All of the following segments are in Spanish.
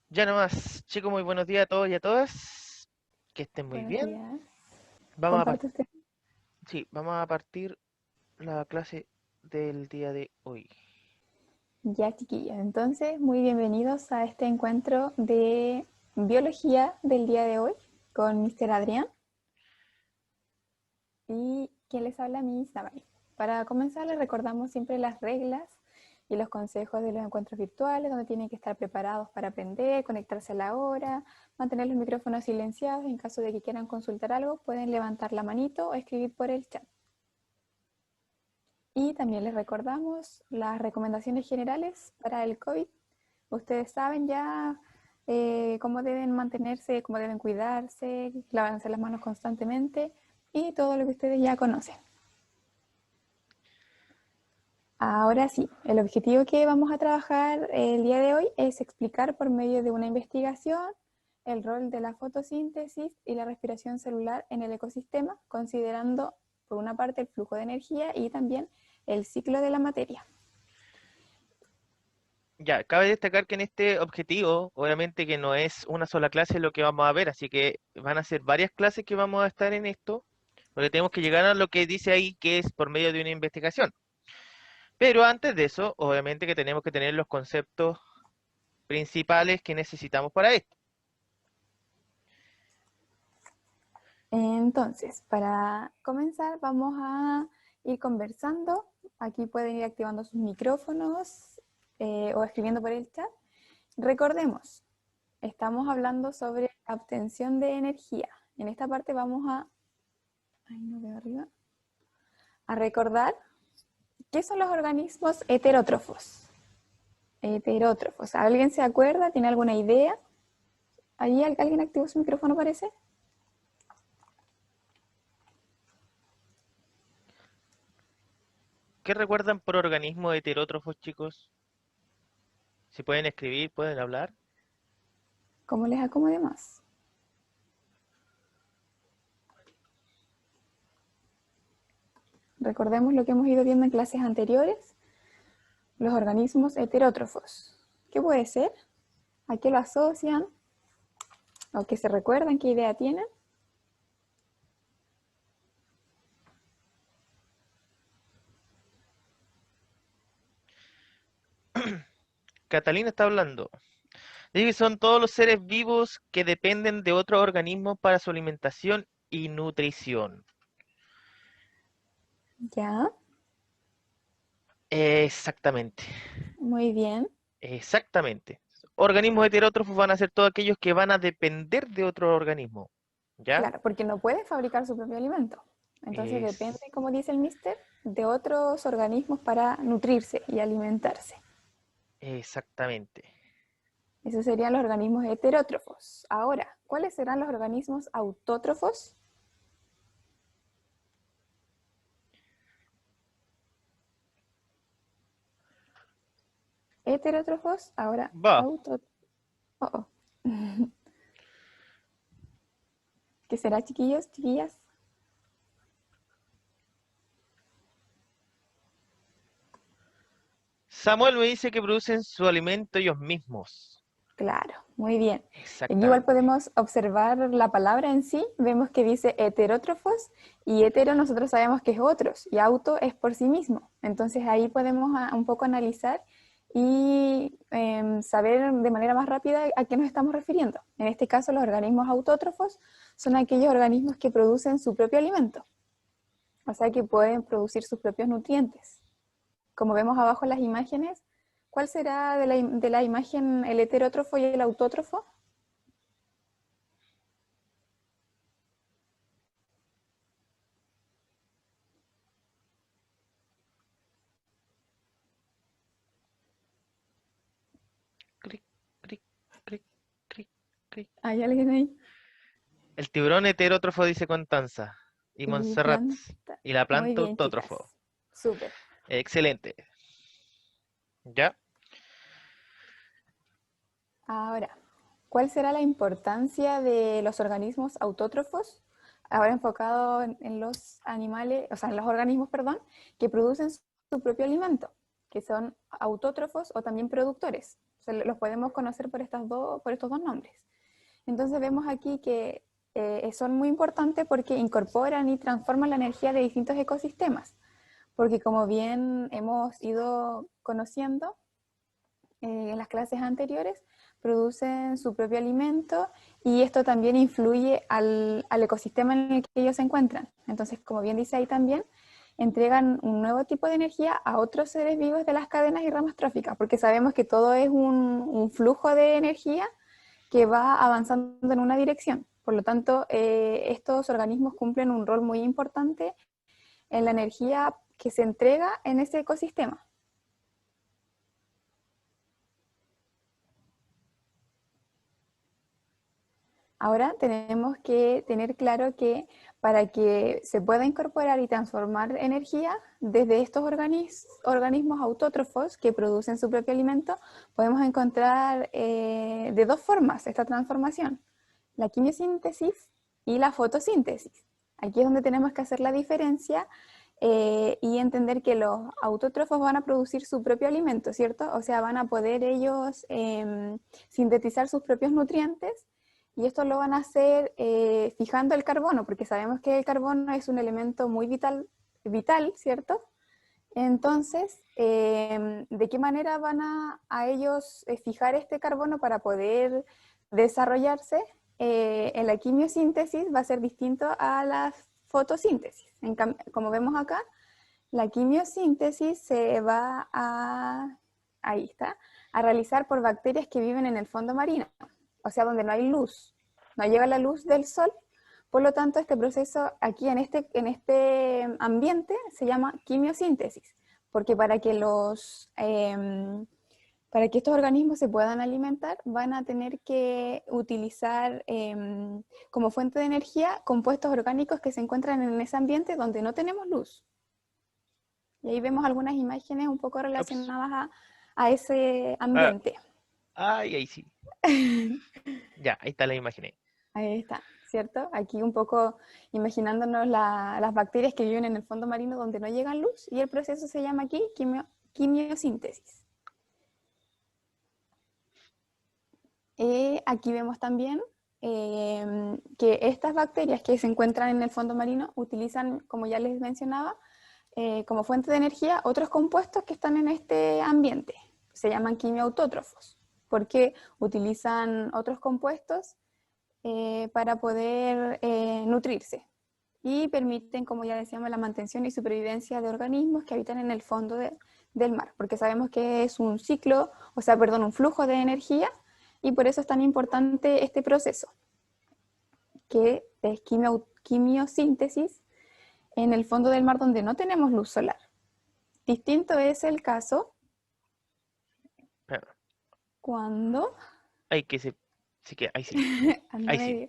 Ya nomás, chicos, muy buenos días a todos y a todas. Que estén muy Buenos bien. días. Vamos a, par- Comparte usted. sí, vamos a partir la clase del día de hoy. Ya, chiquillos. Entonces, muy bienvenidos a este encuentro de biología del día de hoy con Mr. Adrián y quien les habla, Miss Damari. Para comenzar, les recordamos siempre las reglas y los consejos de los encuentros virtuales, donde tienen que estar preparados para aprender, conectarse a la hora, mantener los micrófonos silenciados. En caso de que quieran consultar algo, pueden levantar la manito o escribir por el chat. Y también les recordamos las recomendaciones generales para el COVID. Ustedes saben ya cómo deben mantenerse, cómo deben cuidarse, lavarse las manos constantemente y todo lo que ustedes ya conocen. Ahora sí, el objetivo que vamos a trabajar el día de hoy es explicar por medio de una investigación el rol de la fotosíntesis y la respiración celular en el ecosistema, considerando por una parte el flujo de energía y también el ciclo de la materia. Ya, cabe destacar que en este objetivo, obviamente que no es una sola clase lo que vamos a ver, así que van a ser varias clases que vamos a estar en esto, porque tenemos que llegar a lo que dice ahí, que es por medio de una investigación. Pero antes de eso, obviamente que tenemos que tener los conceptos principales que necesitamos para esto. Entonces, para comenzar, vamos a ir conversando. Aquí pueden ir activando sus micrófonos o escribiendo por el chat. Recordemos, estamos hablando sobre obtención de energía. En esta parte vamos a, ay, no veo arriba, a recordar qué son los organismos heterótrofos. Heterótrofos. ¿Alguien se acuerda? ¿Tiene alguna idea? ¿Ahí alguien activó su micrófono, parece? ¿Qué recuerdan por organismos heterótrofos, chicos? Si pueden escribir, pueden hablar. ¿Cómo les acomode más? Recordemos lo que hemos ido viendo en clases anteriores, los organismos heterótrofos. ¿Qué puede ser? ¿A qué lo asocian? ¿O qué se recuerdan? ¿Qué idea tienen? Catalina está hablando. Dice que son todos los seres vivos que dependen de otros organismos para su alimentación y nutrición. Ya, Exactamente, muy bien. exactamente. Organismos heterótrofos van a ser todos aquellos que van a depender de otro organismo. ¿Ya? Claro, porque no puede fabricar su propio alimento. Entonces depende, Es, como dice el mister, de otros organismos para nutrirse y alimentarse. exactamente. Esos serían los organismos heterótrofos. Ahora, ¿cuáles serán los organismos autótrofos? Heterótrofos, ahora Va. autótrofos. Oh, oh. ¿Qué será, chiquillos, chiquillas? Samuel me dice que producen su alimento ellos mismos. Claro, muy bien. Aquí igual Exactamente. podemos observar la palabra en sí. Vemos que dice heterótrofos y hetero nosotros sabemos que es otros y auto es por sí mismo. Entonces ahí podemos un poco analizar y saber de manera más rápida a qué nos estamos refiriendo. En este caso, los organismos autótrofos son aquellos organismos que producen su propio alimento, o sea que pueden producir sus propios nutrientes. Como vemos abajo en las imágenes, ¿cuál será de la imagen el heterótrofo y el autótrofo? Cric, cric, cric, cric, cric. ¿Hay alguien ahí? El tiburón heterótrofo dice Constanza. Y Y Montserrat. planta. Y la Muy planta bien, chicas. autótrofo. Súper. Excelente. ¿Ya? Ahora, ¿cuál será la importancia de los organismos autótrofos? Ahora enfocado en los animales, o sea, en los organismos, perdón, que producen su propio alimento, que son autótrofos o también productores. los podemos conocer por estos dos nombres. Entonces vemos aquí que son muy importantes porque incorporan y transforman la energía de distintos ecosistemas, porque como bien hemos ido conociendo en las clases anteriores, producen su propio alimento y esto también influye al ecosistema en el que ellos se encuentran. Entonces, como bien dice ahí también, entregan un nuevo tipo de energía a otros seres vivos de las cadenas y ramas tróficas, porque sabemos que todo es un flujo de energía que va avanzando en una dirección. Por lo tanto, estos organismos cumplen un rol muy importante en la energía que se entrega en ese ecosistema. Ahora tenemos que tener claro que para que se pueda incorporar y transformar energía desde estos organismos autótrofos que producen su propio alimento, podemos encontrar de dos formas esta transformación, la quimiosíntesis y la fotosíntesis. Aquí es donde tenemos que hacer la diferencia y entender que los autótrofos van a producir su propio alimento, ¿cierto? O sea, van a poder ellos sintetizar sus propios nutrientes. Y esto lo van a hacer fijando el carbono, porque sabemos que el carbono es un elemento muy vital, ¿cierto? Entonces, ¿de qué manera van a ellos fijar este carbono para poder desarrollarse? En la quimiosíntesis va a ser distinto a la fotosíntesis. Como vemos acá, la quimiosíntesis se va ahí está, a realizar por bacterias que viven en el fondo marino, o sea, donde no hay luz, no llega la luz del sol. Por lo tanto, este proceso aquí en este ambiente se llama quimiosíntesis, porque para que estos organismos se puedan alimentar, van a tener que utilizar como fuente de energía compuestos orgánicos que se encuentran en ese ambiente donde no tenemos luz. Y ahí vemos algunas imágenes un poco Ups. relacionadas a ese Ah, ambiente. ay, ahí sí. Ya, ahí está la imagen. Ahí está, ¿cierto? Aquí un poco imaginándonos las bacterias que viven en el fondo marino donde no llega luz y el proceso se llama aquí quimiosíntesis. Aquí vemos también que estas bacterias que se encuentran en el fondo marino utilizan, como ya les mencionaba, como fuente de energía otros compuestos que están en este ambiente. Se llaman quimioautótrofos, porque utilizan otros compuestos para poder nutrirse y permiten, como ya decíamos, la mantención y supervivencia de organismos que habitan en el fondo del mar, porque sabemos que es un ciclo, o sea, perdón, un flujo de energía y por eso es tan importante este proceso, que es quimiosíntesis en el fondo del mar donde no tenemos luz solar. Distinto es el caso Espera, cuando... ahí que sí que, ahí sí, anda ahí sí. medio.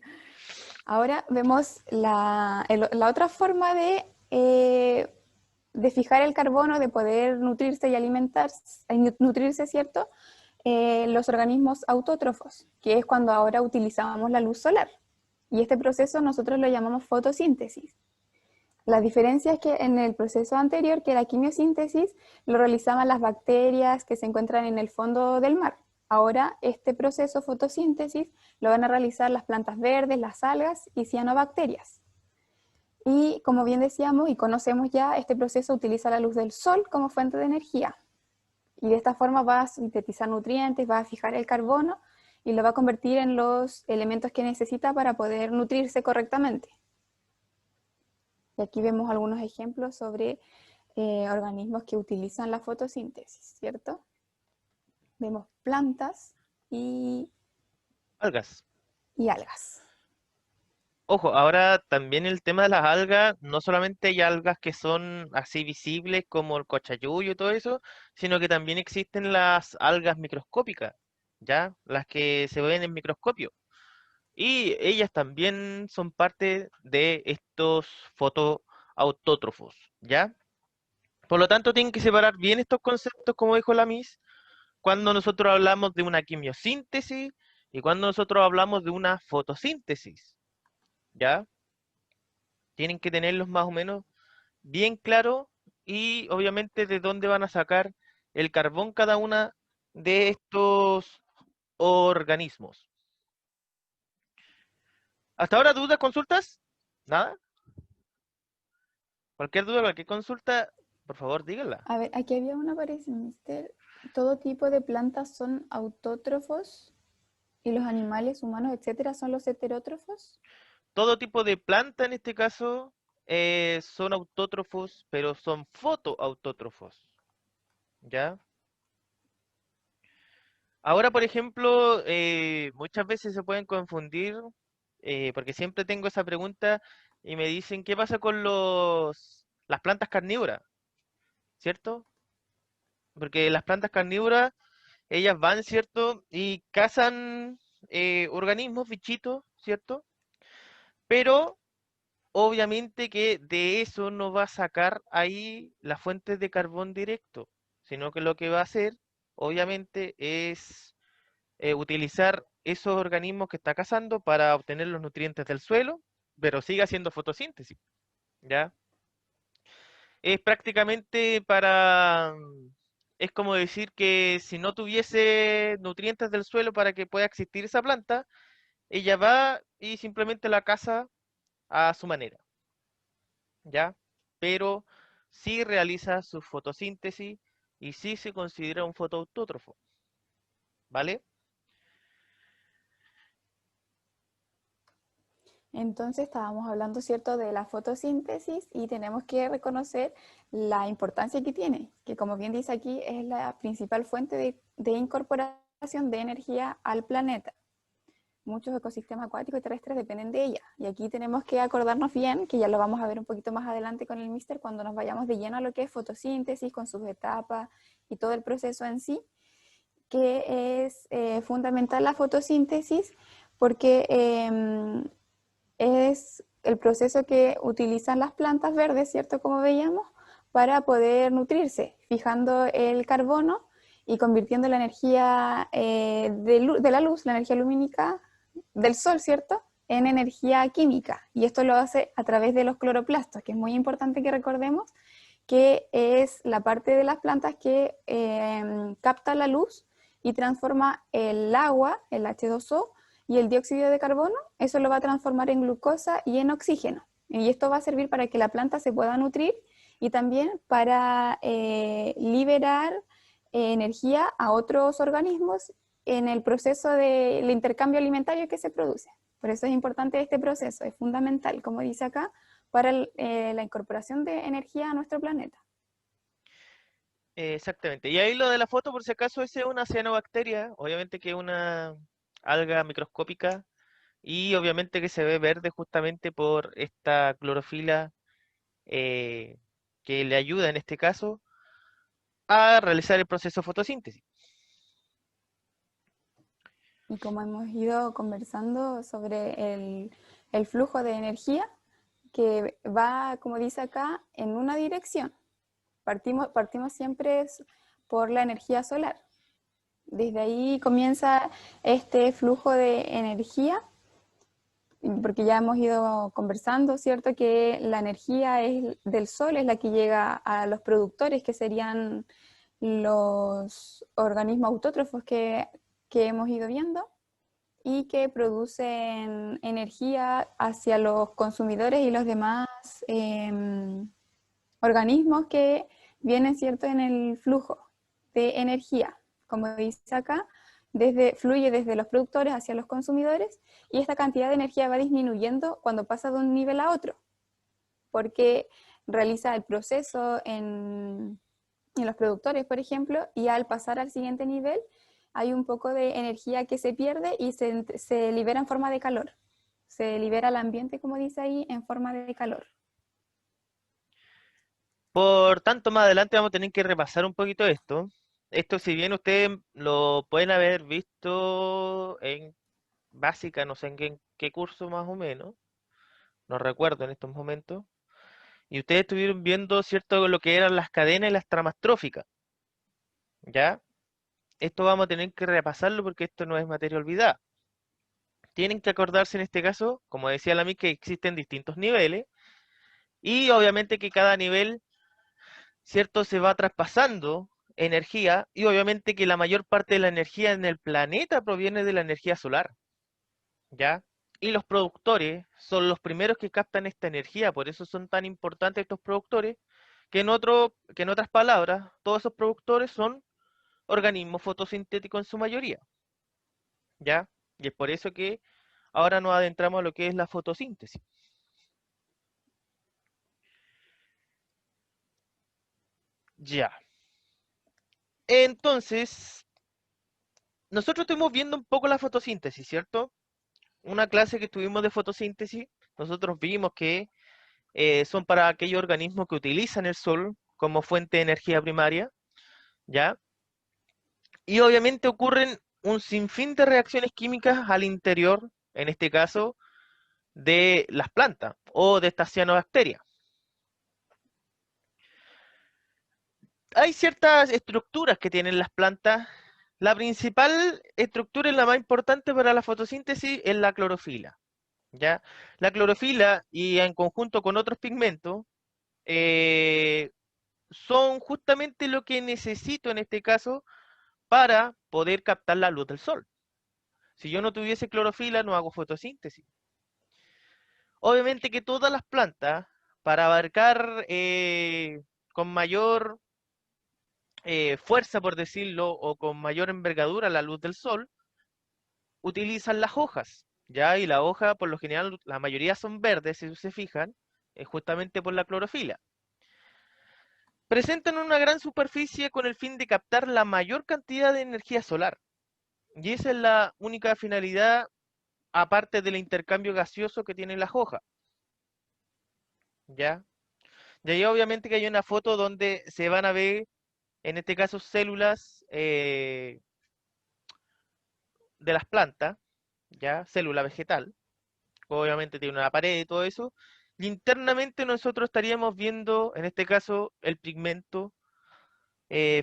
Ahora vemos la otra forma de fijar el carbono, de poder nutrirse y alimentarse, nutrirse, ¿cierto? Los organismos autótrofos, que es cuando ahora utilizamos la luz solar. Y este proceso nosotros lo llamamos fotosíntesis. La diferencia es que en el proceso anterior, que era quimiosíntesis, lo realizaban las bacterias que se encuentran en el fondo del mar. Ahora, este proceso fotosíntesis lo van a realizar las plantas verdes, las algas y cianobacterias. Y como bien decíamos y conocemos ya, este proceso utiliza la luz del sol como fuente de energía. Y de esta forma va a sintetizar nutrientes, va a fijar el carbono y lo va a convertir en los elementos que necesita para poder nutrirse correctamente. Y aquí vemos algunos ejemplos sobre organismos que utilizan la fotosíntesis, ¿cierto? Vemos plantas y, Algas. y algas. Ojo, ahora también el tema de las algas, no solamente hay algas que son así visibles como el cochayuyo y todo eso, sino que también existen las algas microscópicas, ¿ya? Las que se ven en microscopio. Y ellas también son parte de estos fotoautótrofos, ¿ya? Por lo tanto, tienen que separar bien estos conceptos, como dijo la Miss, cuando nosotros hablamos de una quimiosíntesis y cuando nosotros hablamos de una fotosíntesis, ¿ya? Tienen que tenerlos más o menos bien claros y obviamente de dónde van a sacar el carbón cada una de estos organismos. ¿Hasta ahora dudas, consultas? ¿Nada? Cualquier duda, cualquier consulta, por favor, díganla. A ver, aquí había una parecida, mister. Todo tipo de plantas son autótrofos y los animales humanos, etcétera, son los heterótrofos. Todo tipo de planta, en este caso, son autótrofos, pero son fotoautótrofos. ¿Ya? Ahora, por ejemplo, muchas veces se pueden confundir, porque siempre tengo esa pregunta y me dicen, ¿qué pasa con las plantas carnívoras? ¿Cierto? Porque las plantas carnívoras, ellas van, ¿cierto? Y cazan organismos, bichitos, ¿cierto? Pero obviamente que de eso no va a sacar ahí las fuentes de carbón directo, sino que lo que va a hacer, obviamente, es utilizar esos organismos que está cazando para obtener los nutrientes del suelo, pero sigue haciendo fotosíntesis, ¿ya? Es prácticamente es como decir que si no tuviese nutrientes del suelo para que pueda existir esa planta, ella va y simplemente la caza a su manera, ¿ya? Pero sí realiza su fotosíntesis y sí se considera un fotoautótrofo, ¿vale? Entonces estábamos hablando, ¿cierto?, de la fotosíntesis y tenemos que reconocer la importancia que tiene, que como bien dice aquí, es la principal fuente de incorporación de energía al planeta. Muchos ecosistemas acuáticos y terrestres dependen de ella. Y aquí tenemos que acordarnos bien, que ya lo vamos a ver un poquito más adelante con el Mister, cuando nos vayamos de lleno a lo que es fotosíntesis, con sus etapas y todo el proceso en sí, que es fundamental la fotosíntesis porque es el proceso que utilizan las plantas verdes, ¿cierto? Como veíamos, para poder nutrirse, fijando el carbono y convirtiendo la energía de la luz, la energía lumínica del sol, ¿cierto? En energía química. Y esto lo hace a través de los cloroplastos, que es muy importante que recordemos que es la parte de las plantas que capta la luz y transforma el agua, el H2O, y el dióxido de carbono, eso lo va a transformar en glucosa y en oxígeno. Y esto va a servir para que la planta se pueda nutrir y también para liberar energía a otros organismos en el proceso del intercambio alimentario que se produce. Por eso es importante este proceso, es fundamental, como dice acá, para la incorporación de energía a nuestro planeta. Exactamente. Y ahí lo de la foto, por si acaso, esa es una cianobacteria, obviamente que es una alga microscópica y obviamente que se ve verde justamente por esta clorofila eh, que le ayuda en este caso a realizar el proceso de fotosíntesis. Y como hemos ido conversando sobre el flujo de energía, que va, como dice acá, en una dirección. Partimos siempre por la energía solar. Desde ahí comienza este flujo de energía, porque ya hemos ido conversando, ¿cierto? Que la energía del sol es la que llega a los productores, que serían los organismos autótrofos que hemos ido viendo y que producen energía hacia los consumidores y los demás organismos que vienen, ¿cierto?, en el flujo de energía. Como dice acá, fluye desde los productores hacia los consumidores y esta cantidad de energía va disminuyendo cuando pasa de un nivel a otro, porque realiza el proceso en los productores, por ejemplo, y al pasar al siguiente nivel hay un poco de energía que se pierde y se libera en forma de calor. Se libera al ambiente, como dice ahí, en forma de calor. Por tanto, más adelante vamos a tener que repasar un poquito esto. Esto, si bien ustedes lo pueden haber visto en básica, no sé en qué curso más o menos, no recuerdo en estos momentos, y ustedes estuvieron viendo, ¿cierto?, lo que eran las cadenas y las tramas tróficas, ¿ya? Esto vamos a tener que repasarlo porque esto no es materia olvidada. Tienen que acordarse en este caso, como decía la MIC, que existen distintos niveles y obviamente que cada nivel, ¿cierto?, se va traspasando energía y obviamente que la mayor parte de la energía en el planeta proviene de la energía solar, ¿ya? Y los productores son los primeros que captan esta energía, por eso son tan importantes estos productores, que en otras palabras, todos esos productores son organismos fotosintéticos en su mayoría, ¿ya? Y es por eso que ahora nos adentramos a lo que es la fotosíntesis. Ya. Entonces, nosotros estuvimos viendo un poco la fotosíntesis, ¿cierto? Una clase que tuvimos de fotosíntesis, nosotros vimos que son para aquellos organismos que utilizan el sol como fuente de energía primaria, ¿ya? Y obviamente ocurren un sinfín de reacciones químicas al interior, en este caso, de las plantas o de estas cianobacterias. Hay ciertas estructuras que tienen las plantas. La principal estructura y la más importante para la fotosíntesis es la clorofila, ¿ya? La clorofila y en conjunto con otros pigmentos eh, son justamente lo que necesito en este caso para poder captar la luz del sol. Si yo no tuviese clorofila, no hago fotosíntesis. Obviamente que todas las plantas, para abarcar con mayor fuerza, por decirlo, o con mayor envergadura la luz del sol, utilizan las hojas, ¿ya? Y la hoja, por lo general, la mayoría son verdes, si se fijan, justamente por la clorofila. Presentan una gran superficie con el fin de captar la mayor cantidad de energía solar. Y esa es la única finalidad, aparte del intercambio gaseoso que tienen las hojas, ¿ya? Y ahí obviamente que hay una foto donde se van a ver, en este caso, células de las plantas, ¿ya? Célula vegetal, obviamente tiene una pared y todo eso, y internamente nosotros estaríamos viendo, en este caso, el pigmento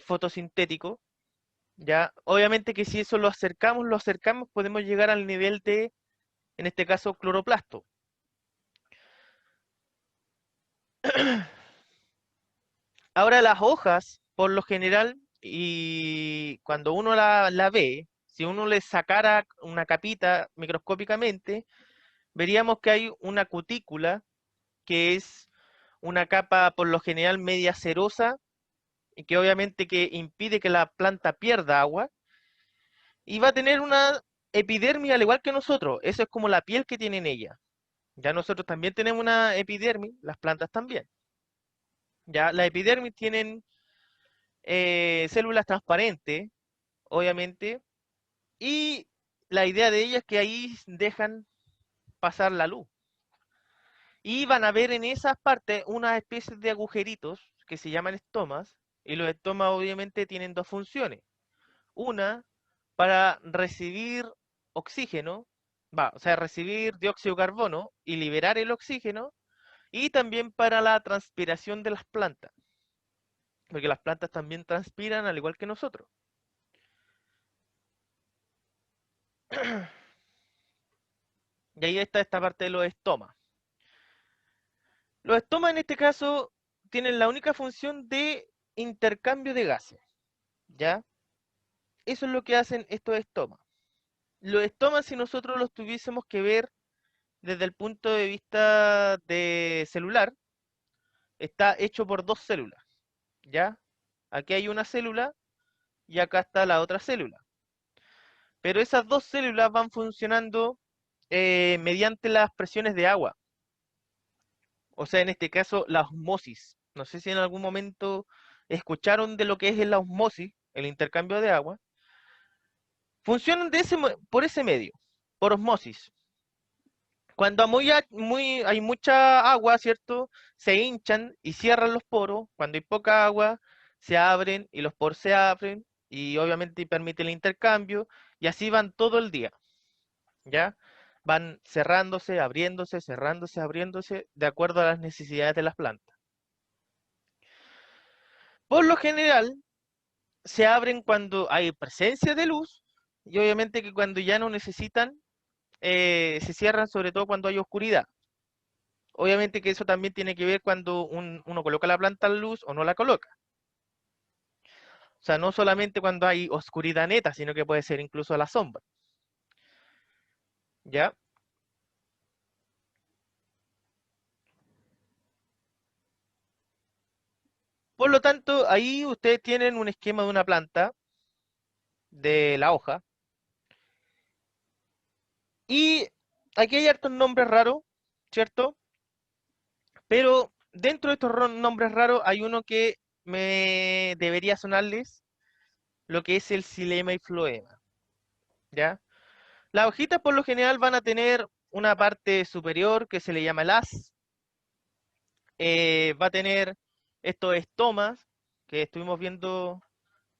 fotosintético, ¿ya? Obviamente que si eso lo acercamos, podemos llegar al nivel de, en este caso, cloroplasto. Ahora las hojas, por lo general, y cuando uno la ve, si uno le sacara una capita microscópicamente, veríamos que hay una cutícula, que es una capa por lo general media cerosa, y que obviamente que impide que la planta pierda agua, y va a tener una epidermis al igual que nosotros, eso es como la piel que tienen ella. Ya nosotros también tenemos una epidermis, las plantas también. Ya la epidermis tienen células transparentes, obviamente, y la idea de ellas es que ahí dejan pasar la luz. Y van a ver en esas partes unas especies de agujeritos que se llaman estomas, y los estomas obviamente tienen dos funciones. Una, para recibir oxígeno, o sea, recibir dióxido de carbono y liberar el oxígeno, y también para la transpiración de las plantas, porque las plantas también transpiran al igual que nosotros. Y ahí está esta parte de los estomas. Los estomas en este caso tienen la única función de intercambio de gases, ¿ya? Eso es lo que hacen estos estomas. Los estomas, si nosotros los tuviésemos que ver desde el punto de vista de celular, está hecho por dos células, ¿ya? Aquí hay una célula y acá está la otra célula. Pero esas dos células van funcionando mediante las presiones de agua. O sea, en este caso, la osmosis. No sé si en algún momento escucharon de lo que es la osmosis, el intercambio de agua. Funcionan por ese medio, por osmosis. Cuando hay mucha agua, ¿cierto? Se hinchan y cierran los poros. Cuando hay poca agua, se abren y los poros se abren y obviamente permite el intercambio y así van todo el día, ¿ya? Van cerrándose, abriéndose de acuerdo a las necesidades de las plantas. Por lo general, se abren cuando hay presencia de luz y obviamente que cuando ya no necesitan, se cierran sobre todo cuando hay oscuridad. Obviamente que eso también tiene que ver cuando uno coloca la planta a la luz o no la coloca. O sea, no solamente cuando hay oscuridad neta, sino que puede ser incluso a la sombra. ¿Ya? Por lo tanto, ahí ustedes tienen un esquema de una planta, de la hoja, y aquí hay hartos nombres raros, ¿cierto? Pero dentro de estos nombres raros hay uno que me debería sonarles, lo que es el xilema y floema, ¿ya? Las hojitas por lo general van a tener una parte superior que se le llama el haz, va a tener estos estomas que estuvimos viendo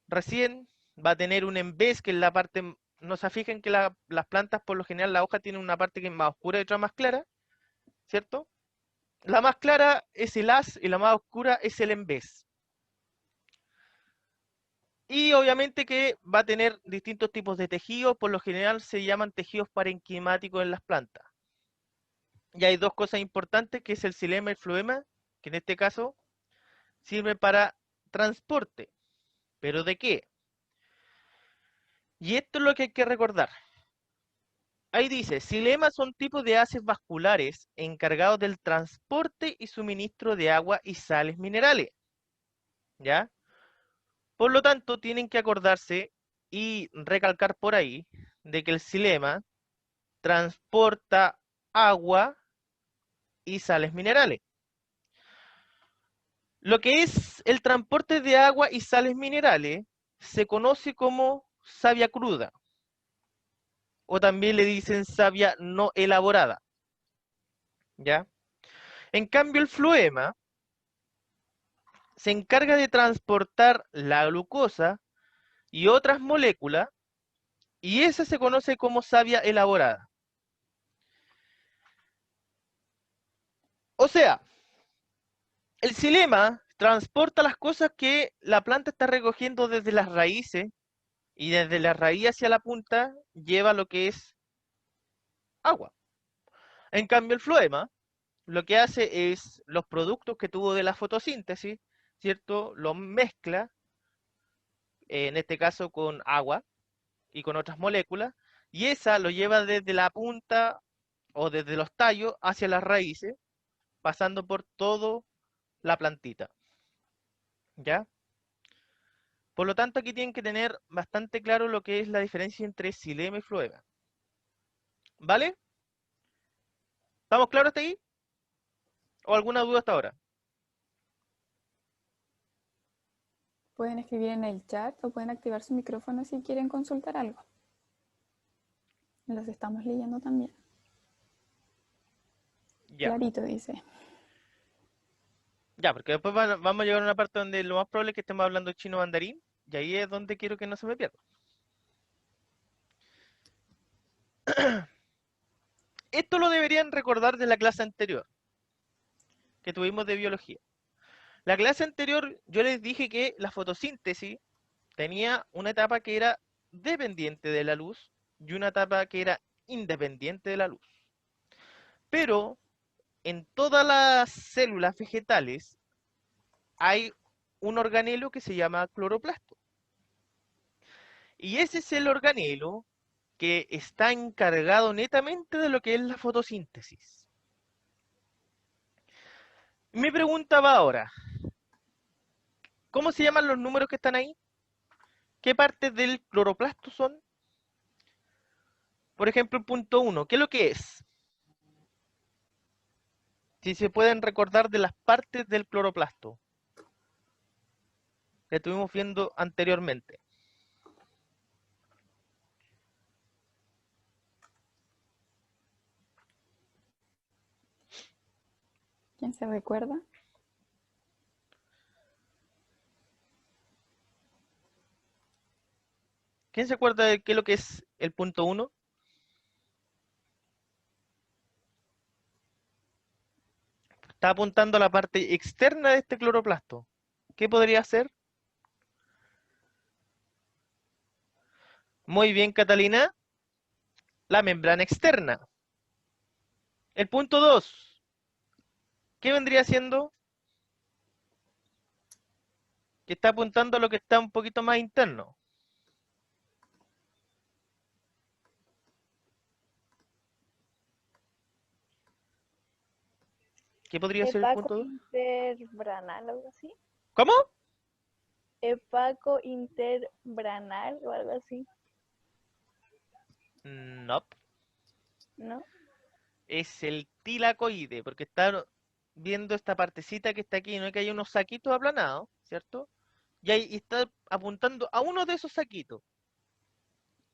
recién, va a tener un embés que es la parte, no se fijen que las plantas por lo general la hoja tiene una parte que es más oscura y otra más clara, ¿cierto? La más clara es el haz y la más oscura es el embés. Y obviamente que va a tener distintos tipos de tejidos, por lo general se llaman tejidos parenquimáticos en las plantas. Y hay dos cosas importantes, que es el xilema y el floema, que en este caso sirven para transporte. ¿Pero de qué? Y esto es lo que hay que recordar. Ahí dice, xilemas son tipos de haces vasculares encargados del transporte y suministro de agua y sales minerales. ¿Ya? Por lo tanto, tienen que acordarse y recalcar por ahí de que el xilema transporta agua y sales minerales. Lo que es el transporte de agua y sales minerales se conoce como savia cruda o también le dicen savia no elaborada, ¿ya? En cambio, el floema se encarga de transportar la glucosa y otras moléculas y esa se conoce como savia elaborada. O sea, el xilema transporta las cosas que la planta está recogiendo desde las raíces y desde la raíz hacia la punta lleva lo que es agua. En cambio, el floema lo que hace es los productos que tuvo de la fotosíntesis, ¿cierto? Los mezcla, en este caso con agua y con otras moléculas, y esa lo lleva desde la punta o desde los tallos hacia las raíces, pasando por toda la plantita, ¿ya? Por lo tanto, aquí tienen que tener bastante claro lo que es la diferencia entre xilema y floema. ¿Vale? ¿Estamos claros hasta ahí? ¿O alguna duda hasta ahora? Pueden escribir en el chat o pueden activar su micrófono si quieren consultar algo. Los estamos leyendo también. Ya. Clarito dice. Ya, porque después vamos a llegar a una parte donde lo más probable es que estemos hablando chino mandarín, y ahí es donde quiero que no se me pierda. Esto lo deberían recordar de la clase anterior, que tuvimos de biología. La clase anterior yo les dije que la fotosíntesis tenía una etapa que era dependiente de la luz y una etapa que era independiente de la luz. Pero en todas las células vegetales hay un organelo que se llama cloroplasto. Y ese es el organelo que está encargado netamente de lo que es la fotosíntesis. Mi pregunta va ahora, ¿cómo se llaman los números que están ahí? ¿Qué partes del cloroplasto son? Por ejemplo, el punto 1, ¿qué es lo que es? Si se pueden recordar de las partes del cloroplasto que estuvimos viendo anteriormente. ¿Quién se recuerda? ¿Quién se acuerda de qué es lo que es el punto 1? Está apuntando a la parte externa de este cloroplasto. ¿Qué podría ser? Muy bien, Catalina. La membrana externa. El punto 2. ¿Qué vendría siendo? que está apuntando a lo que está un poquito más interno. ¿Qué podría ser el Hepaco punto 2? interbranal, algo así. ¿Cómo? Hepaco interbranal o algo así, No, ¿no? es el tilacoide, porque está viendo esta partecita que está aquí, no es que hay unos saquitos aplanados, ¿cierto? Y ahí está apuntando a uno de esos saquitos.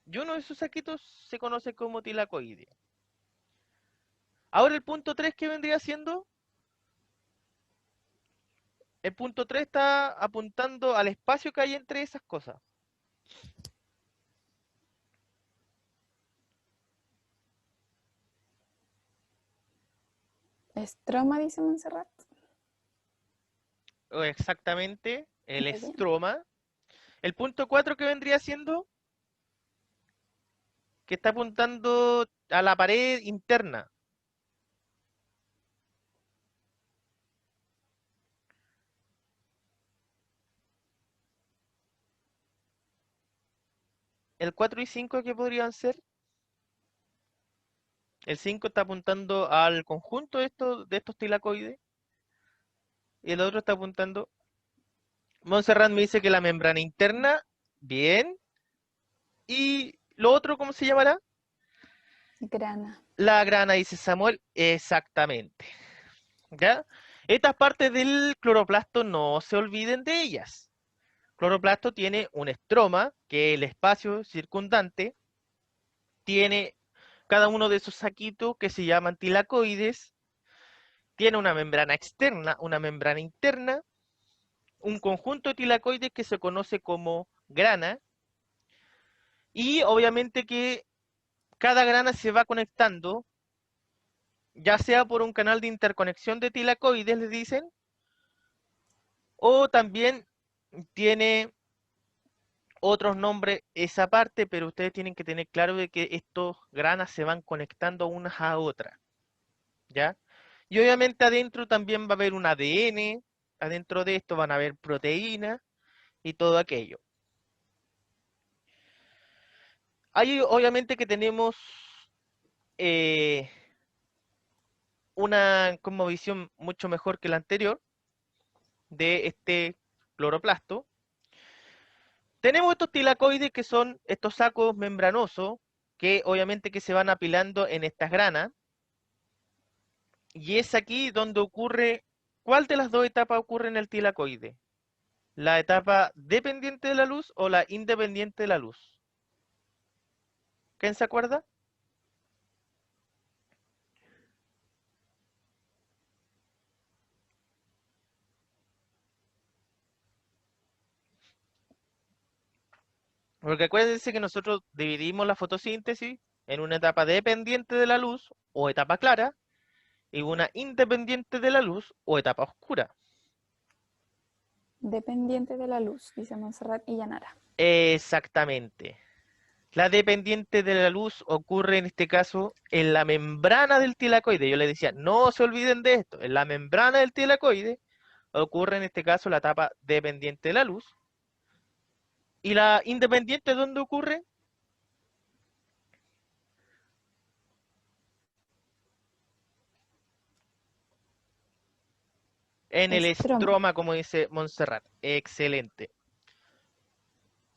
Y uno de esos saquitos se conoce como tilacoide. Ahora el punto 3 que vendría siendo, el punto 3 está apuntando al espacio que hay entre esas cosas. Estroma, dice Montserrat. O exactamente, el Muy bien. estroma. El punto 4 que vendría siendo, que está apuntando a la pared interna. El 4 y 5 que podrían ser. El 5 está apuntando al conjunto de estos tilacoides. Y el otro está apuntando. Montserrat me dice que la membrana interna, bien. Y lo otro, ¿cómo se llamará? Grana. La grana, dice Samuel, exactamente. ¿Ya? Estas partes del cloroplasto no se olviden de ellas. El cloroplasto tiene un estroma, que es el espacio circundante, tiene cada uno de esos saquitos que se llaman tilacoides, tiene una membrana externa, una membrana interna, un conjunto de tilacoides que se conoce como grana, y obviamente que cada grana se va conectando, ya sea por un canal de interconexión de tilacoides, les dicen, o también tiene otros nombres esa parte, pero ustedes tienen que tener claro de que estos granas se van conectando unas a otras, ¿ya? Y obviamente adentro también va a haber un ADN, adentro de esto van a haber proteínas y todo aquello. Ahí obviamente que tenemos eh, una como visión mucho mejor que la anterior de este cloroplasto. Tenemos estos tilacoides que son estos sacos membranosos que obviamente que se van apilando en estas granas. Y es aquí donde ocurre, ¿cuál de las dos etapas ocurre en el tilacoide? ¿La etapa dependiente de la luz o la independiente de la luz? ¿Quién se acuerda? Porque acuérdense que nosotros dividimos la fotosíntesis en una etapa dependiente de la luz o etapa clara y una independiente de la luz o etapa oscura. Dependiente de la luz, dice Montserrat y Yanara. Exactamente. La dependiente de la luz ocurre en este caso en la membrana del tilacoide. Yo les decía, no se olviden de esto. En la membrana del tilacoide ocurre en este caso la etapa dependiente de la luz. ¿Y la independiente dónde ocurre? En el Estroma. estroma, como dice Montserrat. Excelente.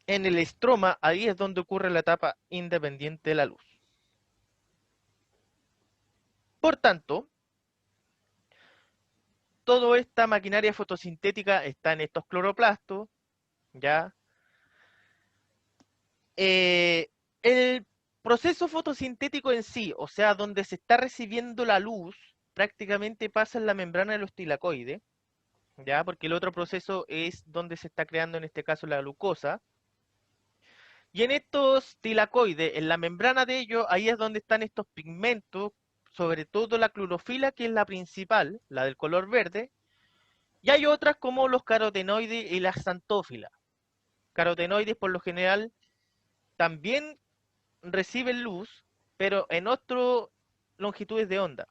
En el estroma, ahí es donde ocurre la etapa independiente de la luz. Por tanto, toda esta maquinaria fotosintética está en estos cloroplastos, ¿ya? El proceso fotosintético en sí, o sea, donde se está recibiendo la luz, prácticamente pasa en la membrana de los tilacoides, ¿ya? Porque el otro proceso es donde se está creando, en este caso, la glucosa. Y en estos tilacoides, en la membrana de ellos, ahí es donde están estos pigmentos, sobre todo la clorofila, que es la principal, la del color verde, y hay otras como los carotenoides y las xantófilas. Carotenoides, por lo general, también reciben luz, pero en otras longitudes de onda,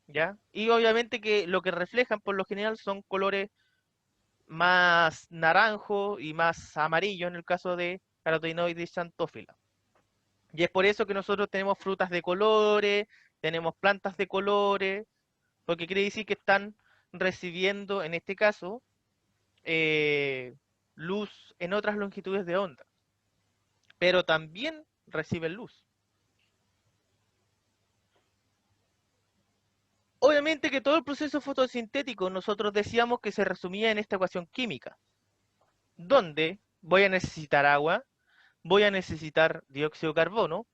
¿ya? Y obviamente que lo que reflejan por lo general son colores más naranjo y más amarillo en el caso de Carotenoides xanthophylla. Y es por eso que nosotros tenemos frutas de colores, tenemos plantas de colores, porque quiere decir que están recibiendo, en este caso, luz en otras longitudes de onda, pero también reciben luz. Obviamente que todo el proceso fotosintético nosotros decíamos que se resumía en esta ecuación química, donde voy a necesitar agua, voy a necesitar dióxido de carbono,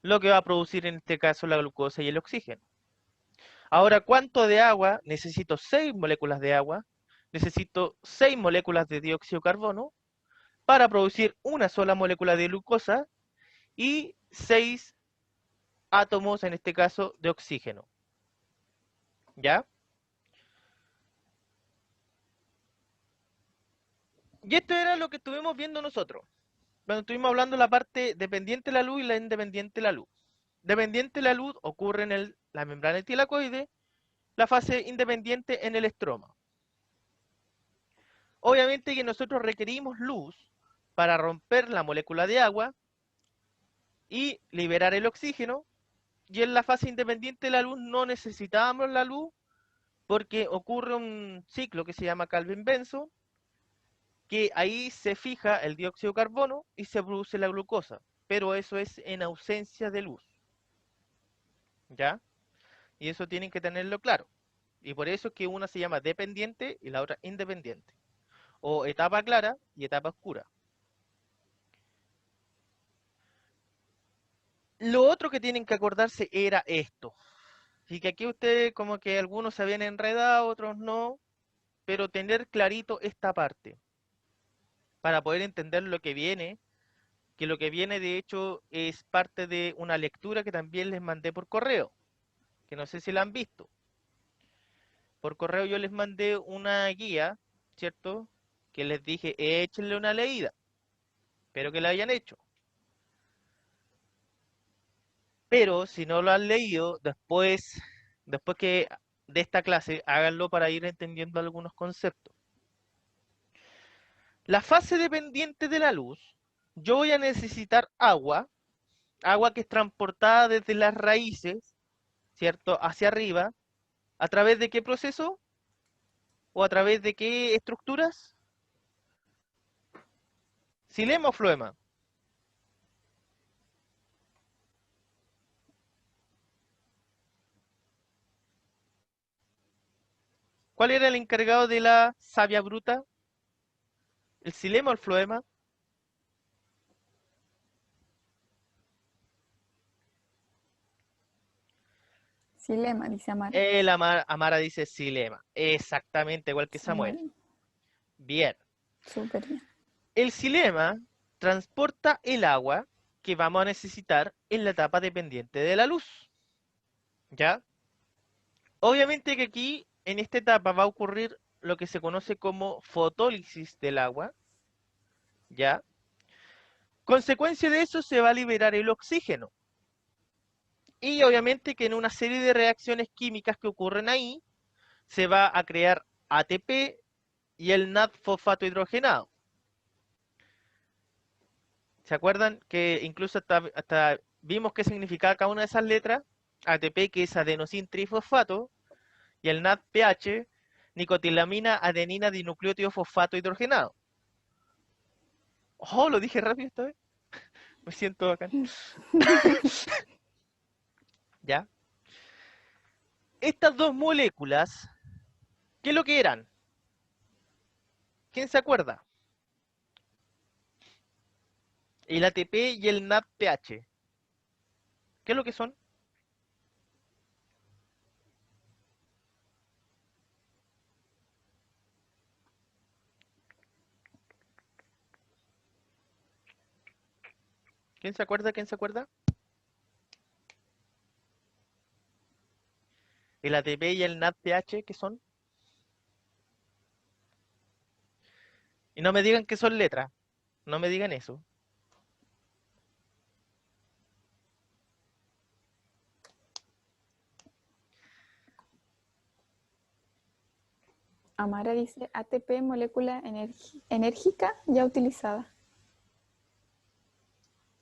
lo que va a producir en este caso la glucosa y el oxígeno. Ahora, ¿cuánto de agua? Necesito 6 moléculas de agua, necesito 6 moléculas de dióxido de carbono para producir una sola molécula de glucosa y 6 átomos, en este caso, de oxígeno. ¿Ya? Y esto era lo que estuvimos viendo nosotros, cuando estuvimos hablando de la parte dependiente de la luz y la independiente de la luz. Dependiente de la luz ocurre en la membrana etilacoide, la fase independiente en el estroma. Obviamente que nosotros requerimos luz para romper la molécula de agua y liberar el oxígeno, y en la fase independiente de la luz no necesitábamos la luz porque ocurre un ciclo que se llama Calvin-Benson, que ahí se fija el dióxido de carbono y se produce la glucosa, pero eso es en ausencia de luz, ¿ya? Y eso tienen que tenerlo claro. Y por eso es que una se llama dependiente y la otra independiente. O etapa clara y etapa oscura. Lo otro que tienen que acordarse era esto. Y que aquí ustedes como que algunos se habían enredado, otros no. Pero tener clarito esta parte. Para poder entender lo que viene. Que lo que viene de hecho es parte de una lectura que también les mandé por correo. Que no sé si la han visto. Por correo yo les mandé una guía, ¿cierto? Que les dije, échenle una leída. Espero que la hayan hecho. Pero si no lo han leído, después que de esta clase, háganlo para ir entendiendo algunos conceptos. La fase dependiente de la luz, yo voy a necesitar agua, agua que es transportada desde las raíces, ¿cierto? Hacia arriba, ¿a través de qué proceso? ¿O a través de qué estructuras? ¿Xilema o floema? ¿Cuál era el encargado de la savia bruta? ¿El xilema o el floema? Silema, dice Amara. Amara dice xilema. Exactamente, igual que Samuel. Samuel, Bien. súper bien. El xilema transporta el agua que vamos a necesitar en la etapa dependiente de la luz. ¿Ya? Obviamente que aquí, en esta etapa, va a ocurrir lo que se conoce como fotólisis del agua. ¿Ya? Consecuencia de eso se va a liberar el oxígeno. Y obviamente que en una serie de reacciones químicas que ocurren ahí, se va a crear ATP y el NAD-fosfato hidrogenado. ¿Se acuerdan que incluso hasta vimos qué significaba cada una de esas letras? ATP, que es adenosín trifosfato, y el NADPH, nicotilamina adenina dinucleótido fosfato hidrogenado. Oh, lo dije rápido esta vez. Me siento bacán. ¿Ya? Estas dos moléculas, ¿qué es lo que eran? ¿Quién se acuerda? El ATP y el NADPH. ¿Qué es lo que son? ¿Quién se acuerda? ¿Quién se acuerda? El ATP y el NADPH, ¿qué son? Y no me digan que son letras. No me digan eso. Amara dice ATP, molécula enérgica ya utilizada.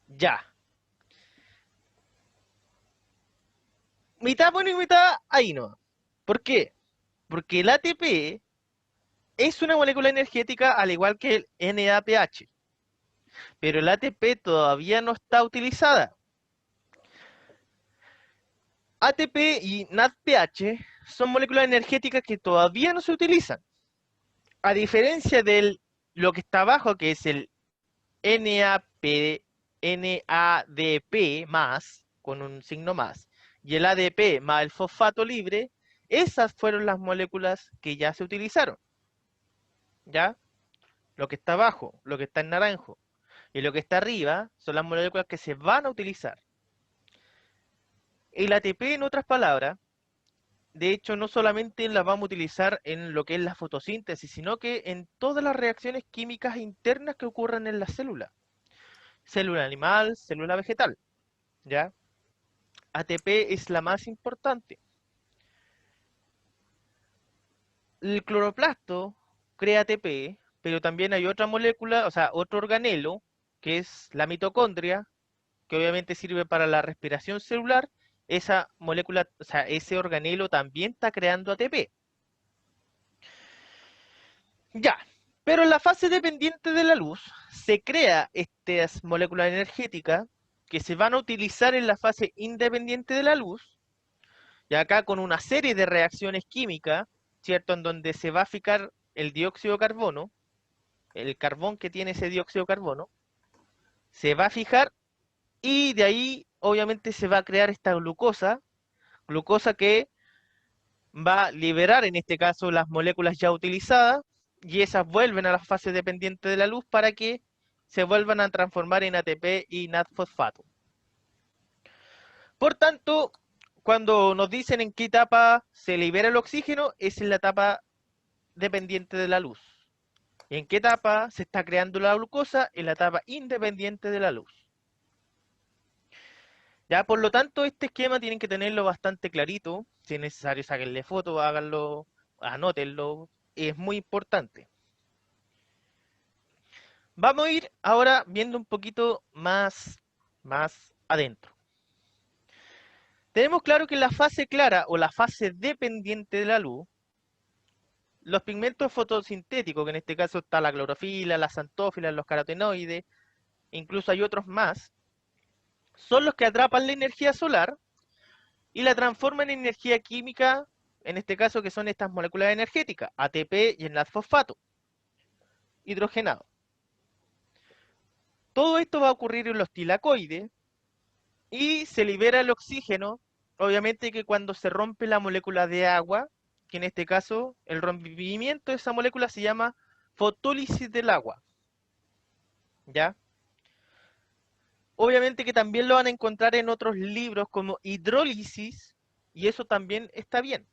Ya. Mitad bueno y mitad ahí no. ¿Por qué? Porque el ATP es una molécula energética al igual que el NADPH, pero el ATP todavía no está utilizada. ATP y NADPH son moléculas energéticas que todavía no se utilizan. A diferencia de lo que está abajo, que es el NADP más, con un signo más, y el ADP más el fosfato libre, esas fueron las moléculas que ya se utilizaron. ¿Ya? Lo que está abajo, lo que está en naranjo, y lo que está arriba son las moléculas que se van a utilizar. El ATP, en otras palabras, de hecho, no solamente la vamos a utilizar en lo que es la fotosíntesis, sino que en todas las reacciones químicas internas que ocurran en la célula. Célula animal, célula vegetal, ¿ya? ATP es la más importante. El cloroplasto crea ATP, pero también hay otra molécula, o sea, otro organelo, que es la mitocondria, que obviamente sirve para la respiración celular. Esa molécula, o sea, ese organelo también está creando ATP. Ya, pero en la fase dependiente de la luz se crea estas moléculas energéticas que se van a utilizar en la fase independiente de la luz, y acá con una serie de reacciones químicas, ¿cierto? En donde se va a fijar el dióxido de carbono, el carbón que tiene ese dióxido de carbono, se va a fijar y de ahí obviamente se va a crear esta glucosa que va a liberar en este caso las moléculas ya utilizadas y esas vuelven a la fase dependiente de la luz para que se vuelvan a transformar en ATP y NADFosfato. Por tanto, cuando nos dicen en qué etapa se libera el oxígeno, es en la etapa dependiente de la luz. ¿Y en qué etapa se está creando la glucosa? En la etapa independiente de la luz. Ya, por lo tanto, este esquema tienen que tenerlo bastante clarito. Si es necesario, sáquenle fotos, háganlo, anótenlo. Es muy importante. Vamos a ir ahora viendo un poquito más adentro. Tenemos claro que en la fase clara o la fase dependiente de la luz, los pigmentos fotosintéticos, que en este caso está la clorofila, la xantófila, los carotenoides, incluso hay otros más, son los que atrapan la energía solar y la transforman en energía química, en este caso que son estas moléculas energéticas, ATP y el NADFosfato, hidrogenado. Todo esto va a ocurrir en los tilacoides y se libera el oxígeno, obviamente que cuando se rompe la molécula de agua, que en este caso el rompimiento de esa molécula se llama fotólisis del agua, ¿ya? Obviamente que también lo van a encontrar en otros libros como hidrólisis, y eso también está bien,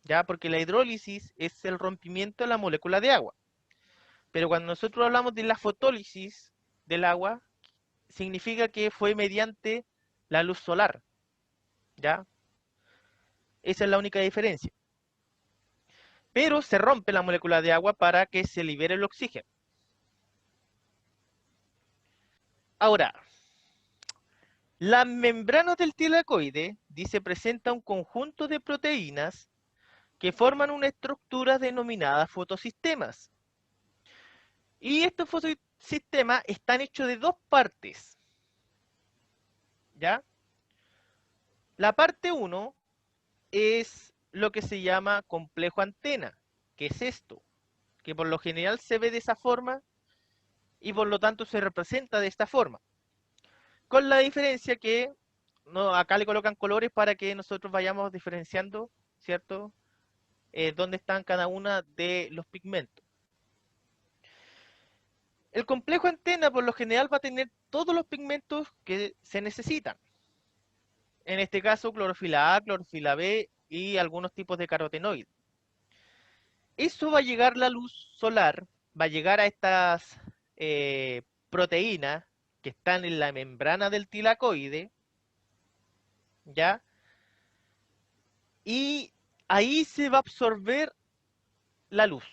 ¿ya? Porque la hidrólisis es el rompimiento de la molécula de agua. Pero cuando nosotros hablamos de la fotólisis del agua, significa que fue mediante la luz solar, ¿ya? Esa es la única diferencia. Pero se rompe la molécula de agua para que se libere el oxígeno. Ahora, las membranas del tilacoide, dice, presenta un conjunto de proteínas que forman una estructura denominada fotosistemas. Y estos fotosistemas están hechos de dos partes, ¿ya? La parte 1 es lo que se llama complejo antena, que es esto, que por lo general se ve de esa forma y por lo tanto se representa de esta forma. Con la diferencia que no, acá le colocan colores para que nosotros vayamos diferenciando, ¿cierto? Dónde están cada una de los pigmentos. El complejo antena por lo general va a tener todos los pigmentos que se necesitan. En este caso, clorofila A, clorofila B y algunos tipos de carotenoides. Eso va a llegar la luz solar, va a llegar a estas proteínas que están en la membrana del tilacoide, ¿ya? Y ahí se va a absorber la luz,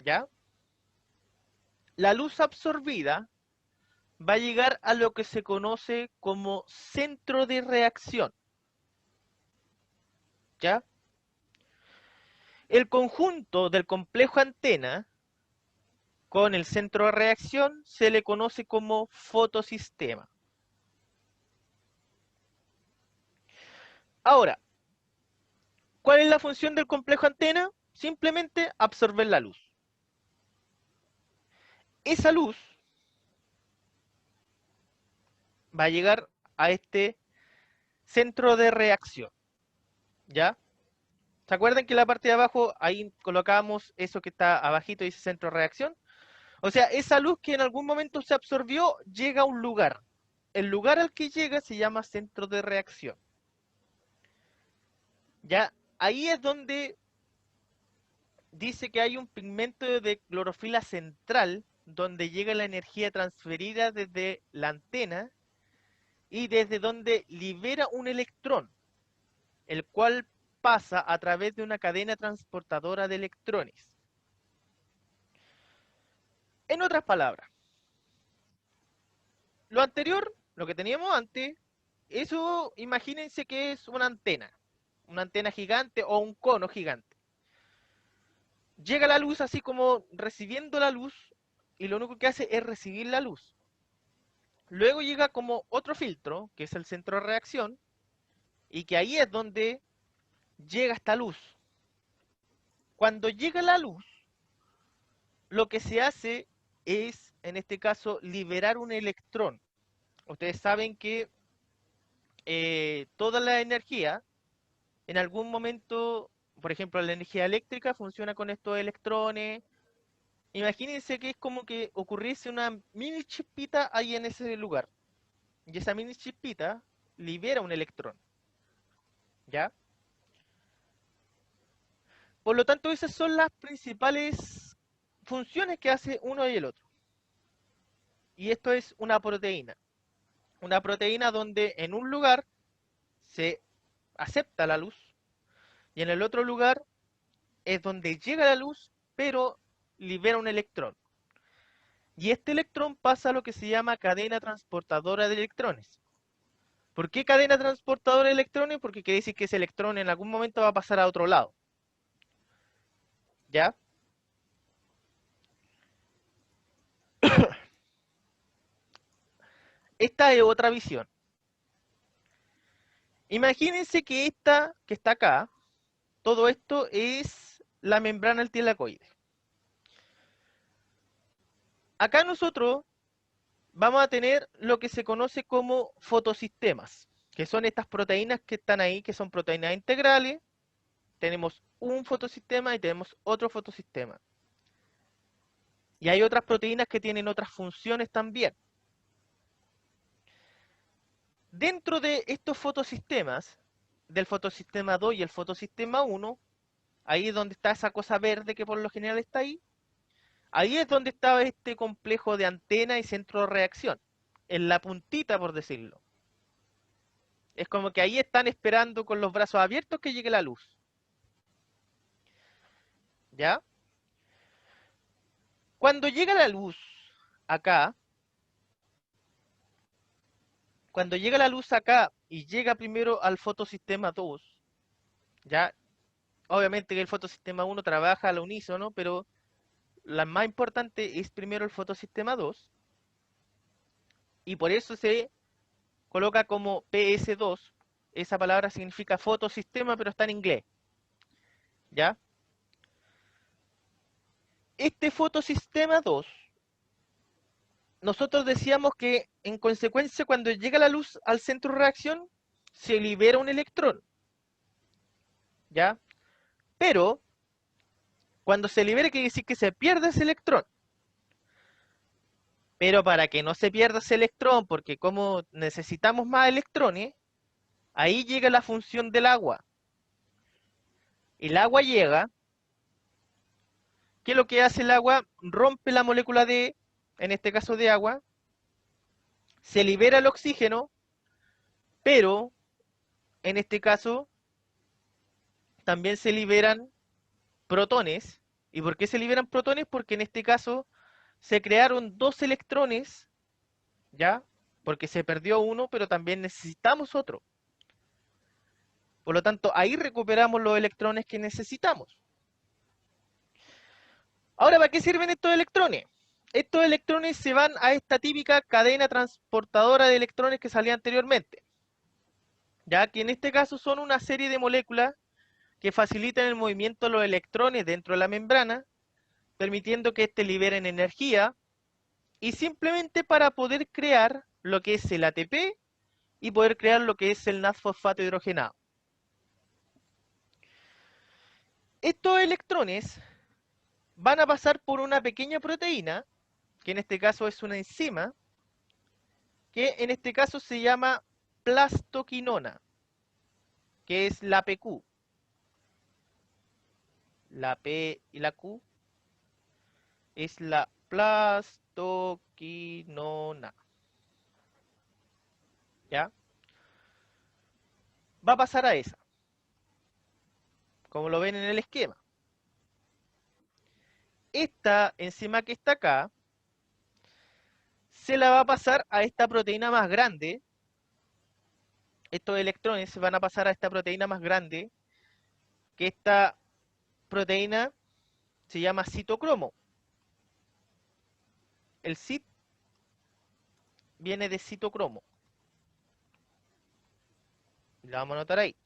¿ya? La luz absorbida va a llegar a lo que se conoce como centro de reacción, ¿ya? El conjunto del complejo antena con el centro de reacción se le conoce como fotosistema. Ahora, ¿cuál es la función del complejo antena? Simplemente absorber la luz. Esa luz va a llegar a este centro de reacción, ¿ya? ¿Se acuerdan que en la parte de abajo ahí colocamos eso que está abajito, dice centro de reacción? O sea, esa luz que en algún momento se absorbió llega a un lugar. El lugar al que llega se llama centro de reacción. ¿Ya? Ahí es donde dice que hay un pigmento de clorofila central donde llega la energía transferida desde la antena y desde donde libera un electrón, el cual pasa a través de una cadena transportadora de electrones. En otras palabras, lo anterior, lo que teníamos antes, eso imagínense que es una antena gigante o un cono gigante. Llega la luz así como recibiendo la luz y lo único que hace es recibir la luz. Luego llega como otro filtro, que es el centro de reacción, y que ahí es donde llega esta luz. Cuando llega la luz, lo que se hace es, en este caso, liberar un electrón. Ustedes saben que toda la energía, en algún momento, por ejemplo, la energía eléctrica funciona con estos electrones. Imagínense que es como que ocurriese una mini chispita ahí en ese lugar. Y esa mini chispita libera un electrón. ¿Ya? Por lo tanto, esas son las principales funciones que hace uno y el otro. Y esto es una proteína. Una proteína donde en un lugar se acepta la luz y en el otro lugar es donde llega la luz, pero libera un electrón. Y este electrón pasa a lo que se llama cadena transportadora de electrones. ¿Por qué cadena transportadora de electrones? Porque quiere decir que ese electrón en algún momento va a pasar a otro lado. ¿Ya? Esta es otra visión. Imagínense que esta que está acá, todo esto es la membrana del tilacoide. Acá nosotros vamos a tener lo que se conoce como fotosistemas, que son estas proteínas que están ahí, que son proteínas integrales. Tenemos un fotosistema y tenemos otro fotosistema. Y hay otras proteínas que tienen otras funciones también. Dentro de estos fotosistemas, del fotosistema 2 y el fotosistema 1, ahí es donde está esa cosa verde que por lo general está ahí, ahí es donde estaba este complejo de antena y centro de reacción, en la puntita por decirlo. Es como que ahí están esperando con los brazos abiertos que llegue la luz. ¿Ya? Cuando llega la luz acá, cuando llega la luz acá y llega primero al fotosistema 2, ¿ya? Obviamente que el fotosistema 1 trabaja al unísono, pero la más importante es primero el fotosistema 2, y por eso se coloca como PS2. Esa palabra significa fotosistema, pero está en inglés. ¿Ya? Este fotosistema 2, nosotros decíamos que en consecuencia cuando llega la luz al centro de reacción, se libera un electrón. ¿Ya? Pero cuando se libera quiere decir que se pierde ese electrón. Pero para que no se pierda ese electrón, porque como necesitamos más electrones, ahí llega la función del agua. El agua llega. ¿Qué es lo que hace el agua? Rompe la molécula de, en este caso de agua, se libera el oxígeno, pero en este caso también se liberan protones. ¿Y por qué se liberan protones? Porque en este caso se crearon dos electrones, ¿ya? Porque se perdió uno, pero también necesitamos otro. Por lo tanto, ahí recuperamos los electrones que necesitamos. Ahora, ¿para qué sirven estos electrones? Estos electrones se van a esta típica cadena transportadora de electrones que salía anteriormente. Ya que en este caso son una serie de moléculas que facilitan el movimiento de los electrones dentro de la membrana, permitiendo que éste liberen energía, y simplemente para poder crear lo que es el ATP y poder crear lo que es el NAD-fosfato hidrogenado. Estos electrones van a pasar por una pequeña proteína, que en este caso es una enzima, que en este caso se llama plastoquinona, que es la PQ. La P y la Q es la plastoquinona. ¿Ya? Va a pasar a esa, como lo ven en el esquema. Esta enzima que está acá se la va a pasar a esta proteína más grande. Estos electrones se van a pasar a esta proteína más grande, que esta proteína se llama citocromo. El cit viene de citocromo. Lo vamos a anotar ahí.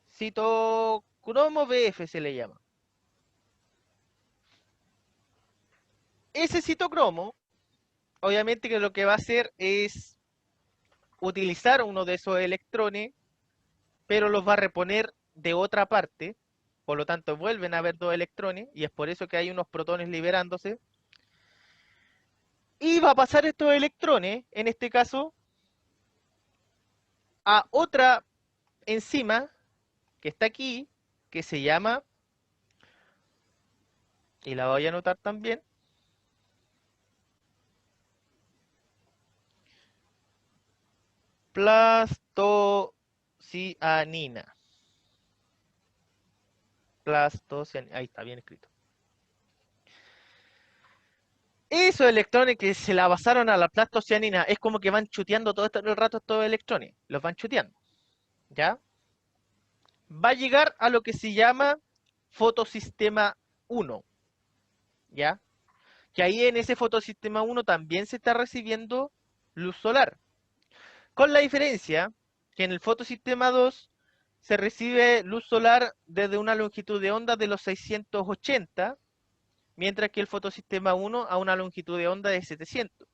Citocromo BF se le llama. Ese citocromo, obviamente que lo que va a hacer es utilizar uno de esos electrones, pero los va a reponer de otra parte. Por lo tanto, vuelven a haber dos electrones, y es por eso que hay unos protones liberándose. Y va a pasar estos electrones, en este caso, a otra enzima que está aquí, que se llama, y la voy a anotar también, plastocianina. Plastocianina, ahí está bien escrito. Esos electrones que se la pasaron a la plastocianina es como que van chuteando todo el rato estos electrones, los van chuteando, ¿ya? Va a llegar a lo que se llama fotosistema 1, ¿ya? Que ahí en ese fotosistema 1 también se está recibiendo luz solar, con la diferencia que en el fotosistema 2 se recibe luz solar desde una longitud de onda de los 680, mientras que el fotosistema 1 a una longitud de onda de 700.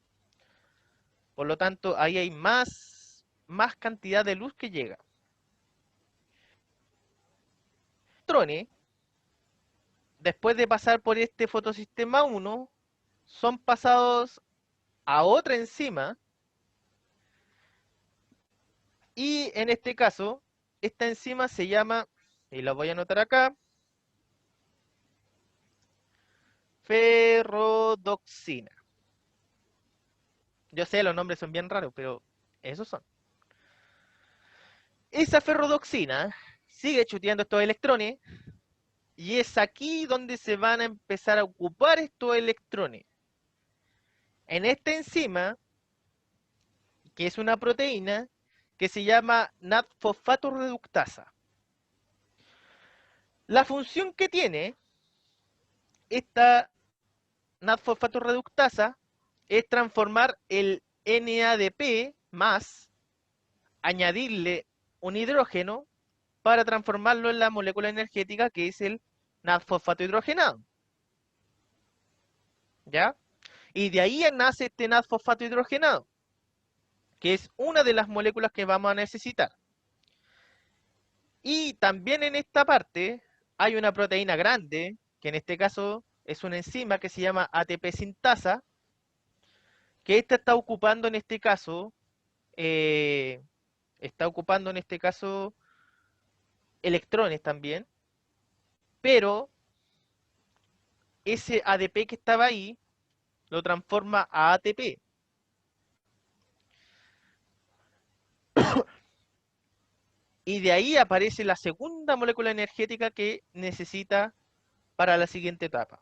Por lo tanto, ahí hay más cantidad de luz que llega. Electrones, después de pasar por este fotosistema 1, son pasados a otra enzima, y en este caso, esta enzima se llama, y la voy a anotar acá, ferrodoxina. Yo sé, los nombres son bien raros, pero esos son. Esa ferrodoxina sigue chuteando estos electrones, y es aquí donde se van a empezar a ocupar estos electrones. En esta enzima, que es una proteína que se llama NAD-fosfato reductasa. La función que tiene esta NAD-fosfato reductasa es transformar el NADP más, añadirle un hidrógeno para transformarlo en la molécula energética que es el NAD-fosfato hidrogenado. ¿Ya? Y de ahí nace este NAD-fosfato hidrogenado, que es una de las moléculas que vamos a necesitar. Y también en esta parte hay una proteína grande, que en este caso es una enzima que se llama ATP sintasa, que esta está ocupando en este caso, electrones también, pero ese ADP que estaba ahí lo transforma a ATP. y de ahí aparece la segunda molécula energética que necesita para la siguiente etapa.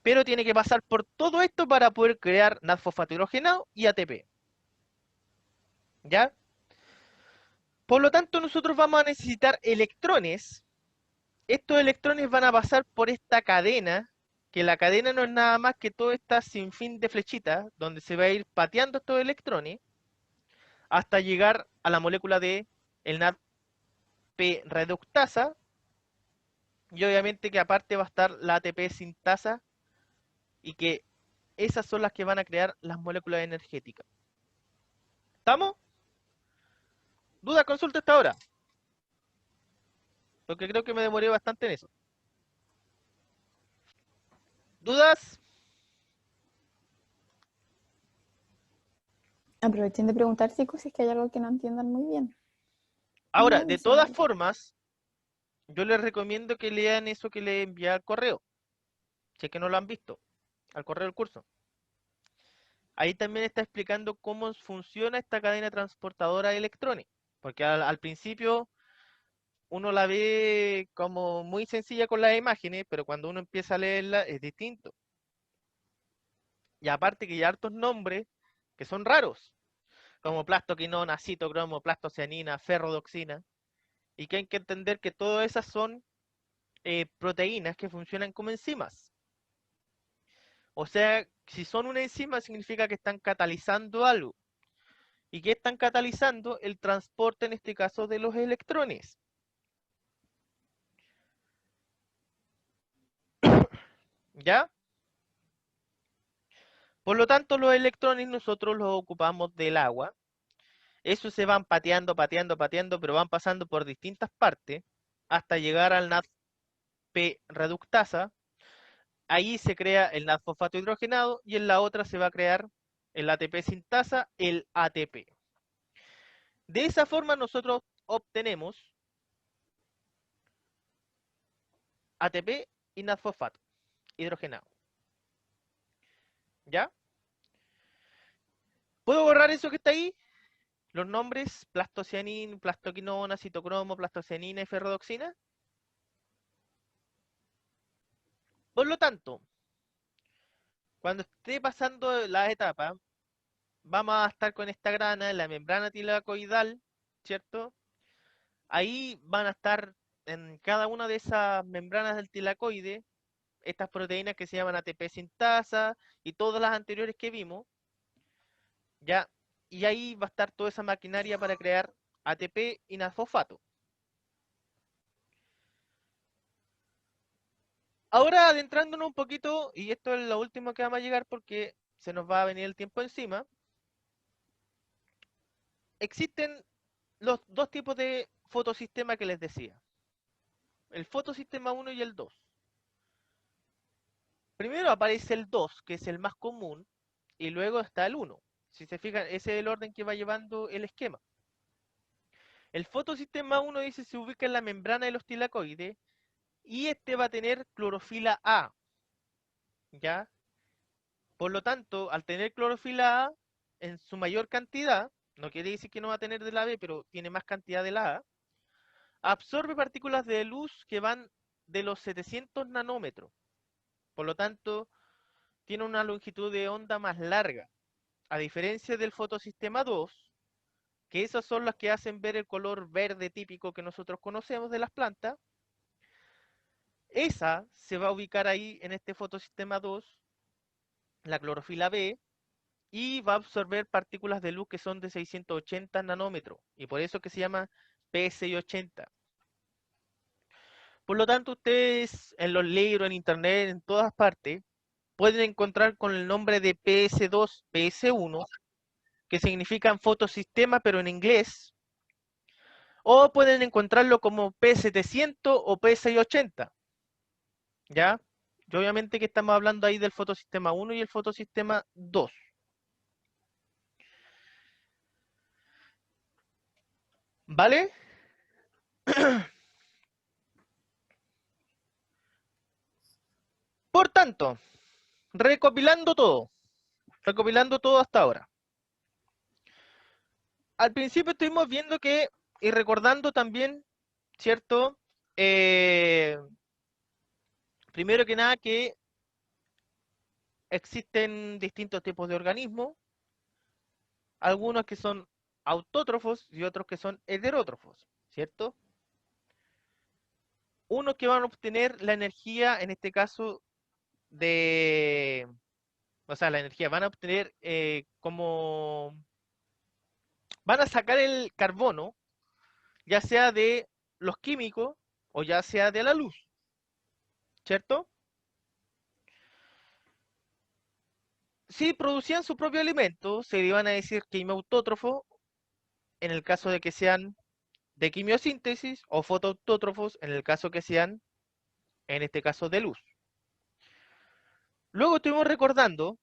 Pero tiene que pasar por todo esto para poder crear NAD-fosfato hidrogenado y ATP. ¿Ya? Por lo tanto, nosotros vamos a necesitar electrones. Estos electrones van a pasar por esta cadena, que la cadena no es nada más que todo esta sinfín de flechitas, donde se va a ir pateando estos electrones hasta llegar a la molécula de el NADP reductasa, y obviamente que aparte va a estar la ATP sintasa, y que esas son las que van a crear las moléculas energéticas. ¿Estamos? ¿Duda? Consulta hasta ahora. Porque creo que me demoré bastante en eso. ¿Dudas? Aprovechen de preguntar, chicos, si es que hay algo que no entiendan muy bien. Ahora, No, de eso todas no. formas, yo les recomiendo que lean eso que les envié al correo. Si es que no lo han visto, al correo del curso. Ahí también está explicando cómo funciona esta cadena transportadora de electrones. Porque al principio uno la ve como muy sencilla con las imágenes, pero cuando uno empieza a leerla es distinto. Y aparte que hay hartos nombres que son raros, como plastoquinona, citocromo, plastocianina, ferrodoxina, y que hay que entender que todas esas son proteínas que funcionan como enzimas. O sea, si son una enzima significa que están catalizando algo. ¿Y qué están catalizando? El transporte, en este caso, de los electrones. ¿Ya? Por lo tanto, los electrones nosotros los ocupamos del agua. Esos se van pateando, pateando, pateando, pero van pasando por distintas partes hasta llegar al NADP reductasa. Ahí se crea el NAD-fosfato hidrogenado y en la otra se va a crear el ATP sintasa, el ATP. De esa forma nosotros obtenemos ATP y NAD-fosfato hidrogenado. ¿Ya? ¿Puedo borrar eso que está ahí? Los nombres, plastocianina, plastoquinona, citocromo, plastocianina y ferrodoxina. Por lo tanto, cuando esté pasando la etapa, vamos a estar con esta grana, la membrana tilacoidal, ¿cierto? Ahí van a estar en cada una de esas membranas del tilacoide estas proteínas que se llaman ATP sintasa y todas las anteriores que vimos, ¿ya? Y ahí va a estar toda esa maquinaria para crear ATP y NAD-fosfato. Ahora adentrándonos un poquito, y esto es lo último que vamos a llegar porque se nos va a venir el tiempo encima, existen los dos tipos de fotosistema que les decía. El fotosistema 1 y el 2. Primero aparece el 2, que es el más común, y luego está el 1. Si se fijan, ese es el orden que va llevando el esquema. El fotosistema 1 dice se ubica en la membrana de los tilacoides y este va a tener clorofila A, ¿ya? Por lo tanto, al tener clorofila A en su mayor cantidad, no quiere decir que no va a tener de la B, pero tiene más cantidad de la A, absorbe partículas de luz que van de los 700 nanómetros. Por lo tanto, tiene una longitud de onda más larga. A diferencia del fotosistema 2, que esas son las que hacen ver el color verde típico que nosotros conocemos de las plantas, esa se va a ubicar ahí en este fotosistema 2, la clorofila B, y va a absorber partículas de luz que son de 680 nanómetros, y por eso que se llama P680. Por lo tanto, ustedes en los libros, en internet, en todas partes, pueden encontrar con el nombre de PS2, PS1, que significan fotosistema, pero en inglés, o pueden encontrarlo como P700 o P680, ¿ya? Y obviamente que estamos hablando ahí del fotosistema 1 y el fotosistema 2. ¿Vale? Por tanto, recopilando todo hasta ahora. Al principio estuvimos viendo que y recordando también, ¿cierto? Primero que nada que existen distintos tipos de organismos, algunos que son autótrofos y otros que son heterótrofos, ¿cierto? Unos que van a obtener la energía, en este caso, o sea, la energía, van a obtener van a sacar el carbono, ya sea de los químicos o ya sea de la luz, ¿cierto? Si producían su propio alimento, se iban a decir quimiautótrofos, en el caso de que sean de quimiosíntesis, o fotoautótrofos, en el caso que sean, en este caso, de luz. Luego estuvimos recordando,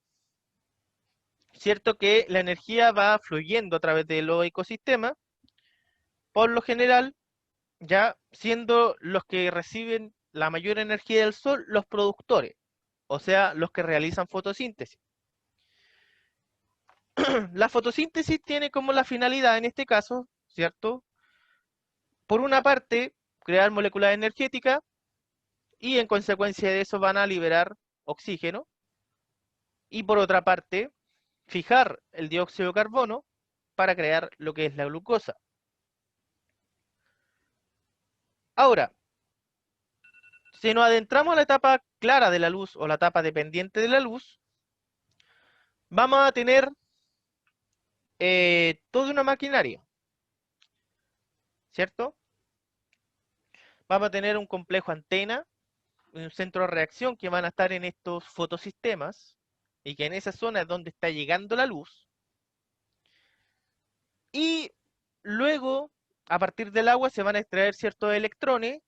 ¿cierto?, que la energía va fluyendo a través de los ecosistemas, por lo general, ya siendo los que reciben la mayor energía del sol los productores, o sea, los que realizan fotosíntesis. La fotosíntesis tiene como la finalidad, en este caso, ¿cierto?, por una parte, crear moléculas energéticas y en consecuencia de eso van a liberar oxígeno, y por otra parte, fijar el dióxido de carbono para crear lo que es la glucosa. Ahora, si nos adentramos a la etapa clara de la luz o la etapa dependiente de la luz, vamos a tener toda una maquinaria, ¿cierto? Vamos a tener un complejo antena, un centro de reacción que van a estar en estos fotosistemas y que en esa zona es donde está llegando la luz. Y luego, a partir del agua, se van a extraer ciertos electrones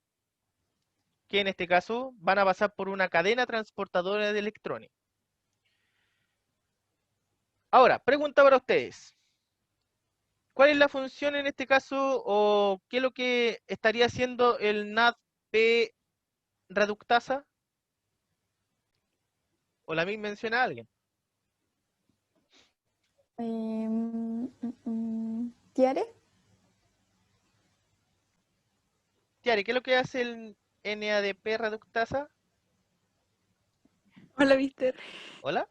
que en este caso van a pasar por una cadena transportadora de electrones. Ahora, pregunta para ustedes. ¿Cuál es la función en este caso o qué es lo que estaría haciendo el NADP reductasa? ¿O la misma menciona alguien? ¿Tiare? Tiare, ¿qué es lo que hace el NADP reductasa? Hola, mister. ¿Hola?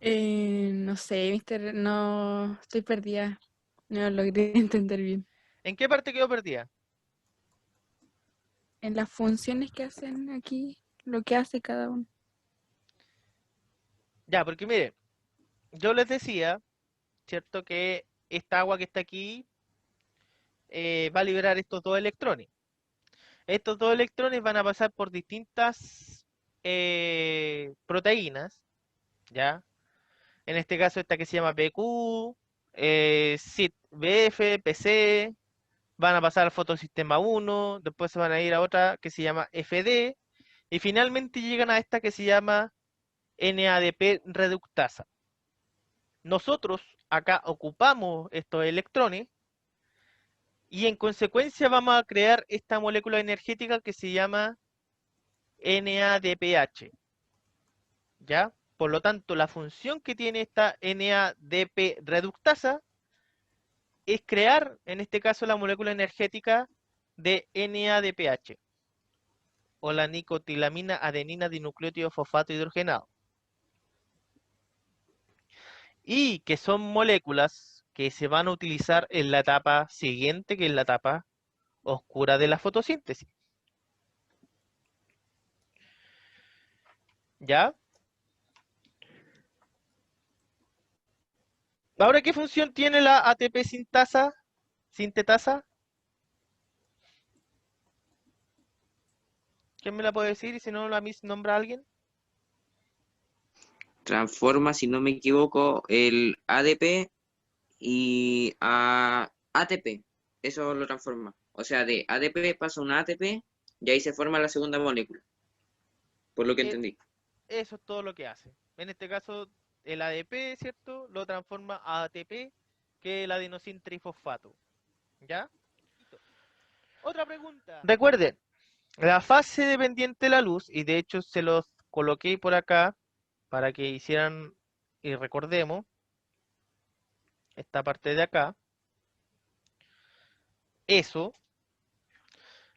No sé, mister, no estoy perdida. No logré entender bien. ¿En qué parte quedó perdida? En las funciones que hacen aquí, lo que hace cada uno. Ya, porque mire, yo les decía, ¿cierto? Que esta agua que está aquí va a liberar estos dos electrones. Estos dos electrones van a pasar por distintas proteínas, ¿ya? En este caso esta que se llama PQ, CIT-BF, PC, van a pasar al fotosistema 1, después se van a ir a otra que se llama FD, y finalmente llegan a esta que se llama NADP reductasa. Nosotros acá ocupamos estos electrones y en consecuencia vamos a crear esta molécula energética que se llama NADPH, ¿ya? Por lo tanto, la función que tiene esta NADP reductasa es crear, en este caso, la molécula energética de NADPH, o la nicotilamina adenina dinucleótido fosfato hidrogenado. Y que son moléculas que se van a utilizar en la etapa siguiente, que es la etapa oscura de la fotosíntesis. ¿Ya? Ahora, ¿qué función tiene la ATP sintetasa? ¿Quién me la puede decir? Y si no la nombra alguien. Transforma, si no me equivoco, el ADP y a ATP. Eso lo transforma. O sea, de ADP pasa a una ATP y ahí se forma la segunda molécula. Por lo que entendí. Eso es todo lo que hace. En este caso, el ADP, ¿cierto? Lo transforma a ATP, que es el adenosin trifosfato. ¿Ya? Otra pregunta. Recuerden, la fase dependiente de la luz, y de hecho se los coloqué por acá para que hicieran y recordemos esta parte de acá. eso,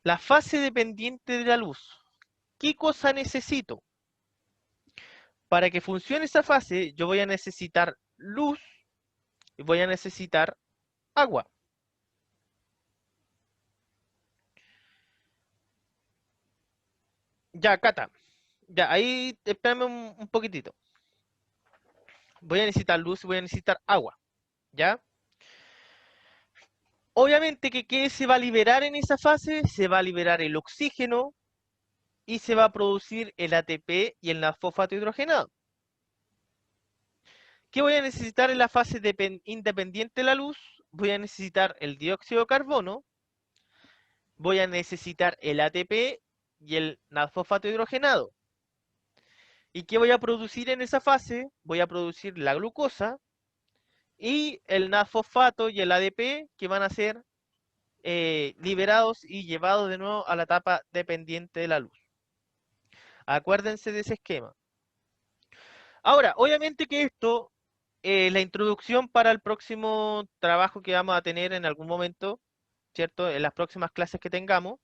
la fase dependiente de la luz. ¿Qué cosa necesito? Para que funcione esa fase, yo voy a necesitar luz y voy a necesitar agua. Ya, Cata. Ya, ahí espérame un poquitito. Voy a necesitar luz y voy a necesitar agua. ¿Ya? Obviamente que ¿qué se va a liberar en esa fase? Se va a liberar el oxígeno y se va a producir el ATP y el fosfato hidrogenado. ¿Qué voy a necesitar en la fase independiente de la luz? Voy a necesitar el dióxido de carbono, voy a necesitar el ATP y el fosfato hidrogenado. ¿Y qué voy a producir en esa fase? Voy a producir la glucosa y el fosfato y el ADP que van a ser liberados y llevados de nuevo a la etapa dependiente de la luz. Acuérdense de ese esquema. Ahora, obviamente que esto, la introducción para el próximo trabajo que vamos a tener en algún momento, ¿cierto? En las próximas clases que tengamos,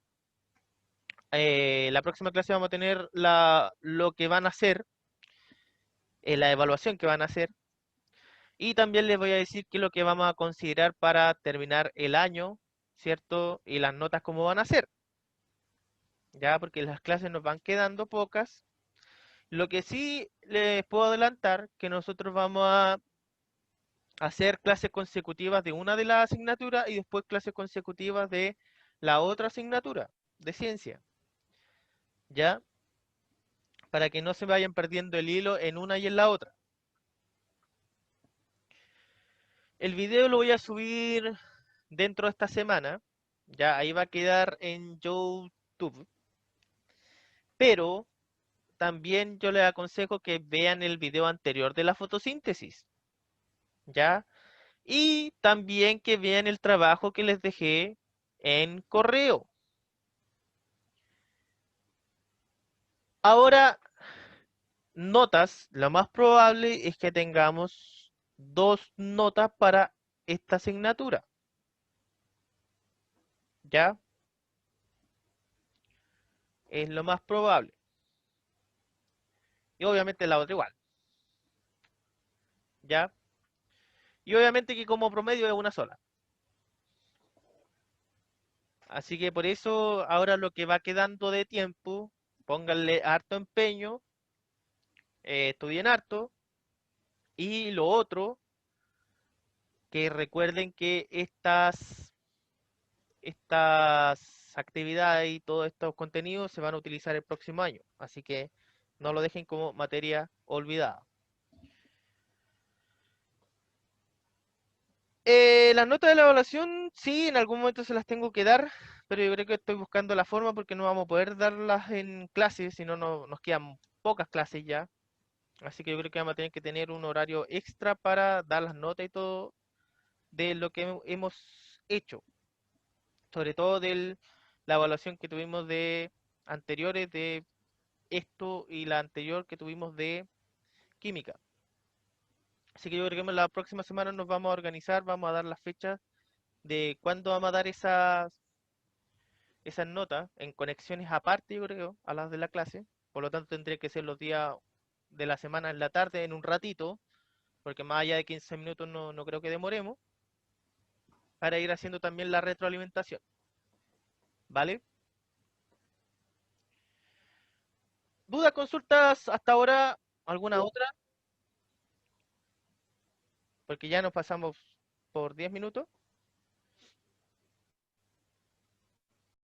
la próxima clase vamos a tener lo que van a hacer, la evaluación que van a hacer, y también les voy a decir qué es lo que vamos a considerar para terminar el año, ¿cierto? Y las notas cómo van a ser, ya, porque las clases nos van quedando pocas. Lo que sí les puedo adelantar, que nosotros vamos a hacer clases consecutivas de una de las asignaturas y después clases consecutivas de la otra asignatura de ciencia, ¿ya? Para que no se vayan perdiendo el hilo en una y en la otra. El video lo voy a subir dentro de esta semana, ya ahí va a quedar en YouTube, pero también yo les aconsejo que vean el video anterior de la fotosíntesis, ¿ya? Y también que vean el trabajo que les dejé en correo. Ahora, notas, lo más probable es que tengamos 2 notas para esta asignatura, ¿ya? Es lo más probable. Y obviamente la otra igual, ¿ya? Y obviamente que como promedio es una sola. Así que por eso ahora lo que va quedando de tiempo, pónganle harto empeño, estudien harto. Y lo otro, que recuerden que estas actividades y todos estos contenidos se van a utilizar el próximo año. Así que no lo dejen como materia olvidada. Las notas de la evaluación, sí, en algún momento se las tengo que dar, pero yo creo que estoy buscando la forma porque no vamos a poder darlas en clases, si no nos quedan pocas clases ya. Así que yo creo que vamos a tener que tener un horario extra para dar las notas y todo de lo que hemos hecho. Sobre todo de la evaluación que tuvimos de anteriores de esto y la anterior que tuvimos de química. Así que yo creo que la próxima semana nos vamos a organizar, vamos a dar las fechas de cuándo vamos a dar esas notas en conexiones aparte, yo creo, a las de la clase. Por lo tanto, tendría que ser los días de la semana en la tarde, en un ratito, porque más allá de 15 minutos no creo que demoremos, para ir haciendo también la retroalimentación. ¿Vale? ¿Dudas, consultas hasta ahora? ¿Alguna otra? Porque ya nos pasamos por 10 minutos.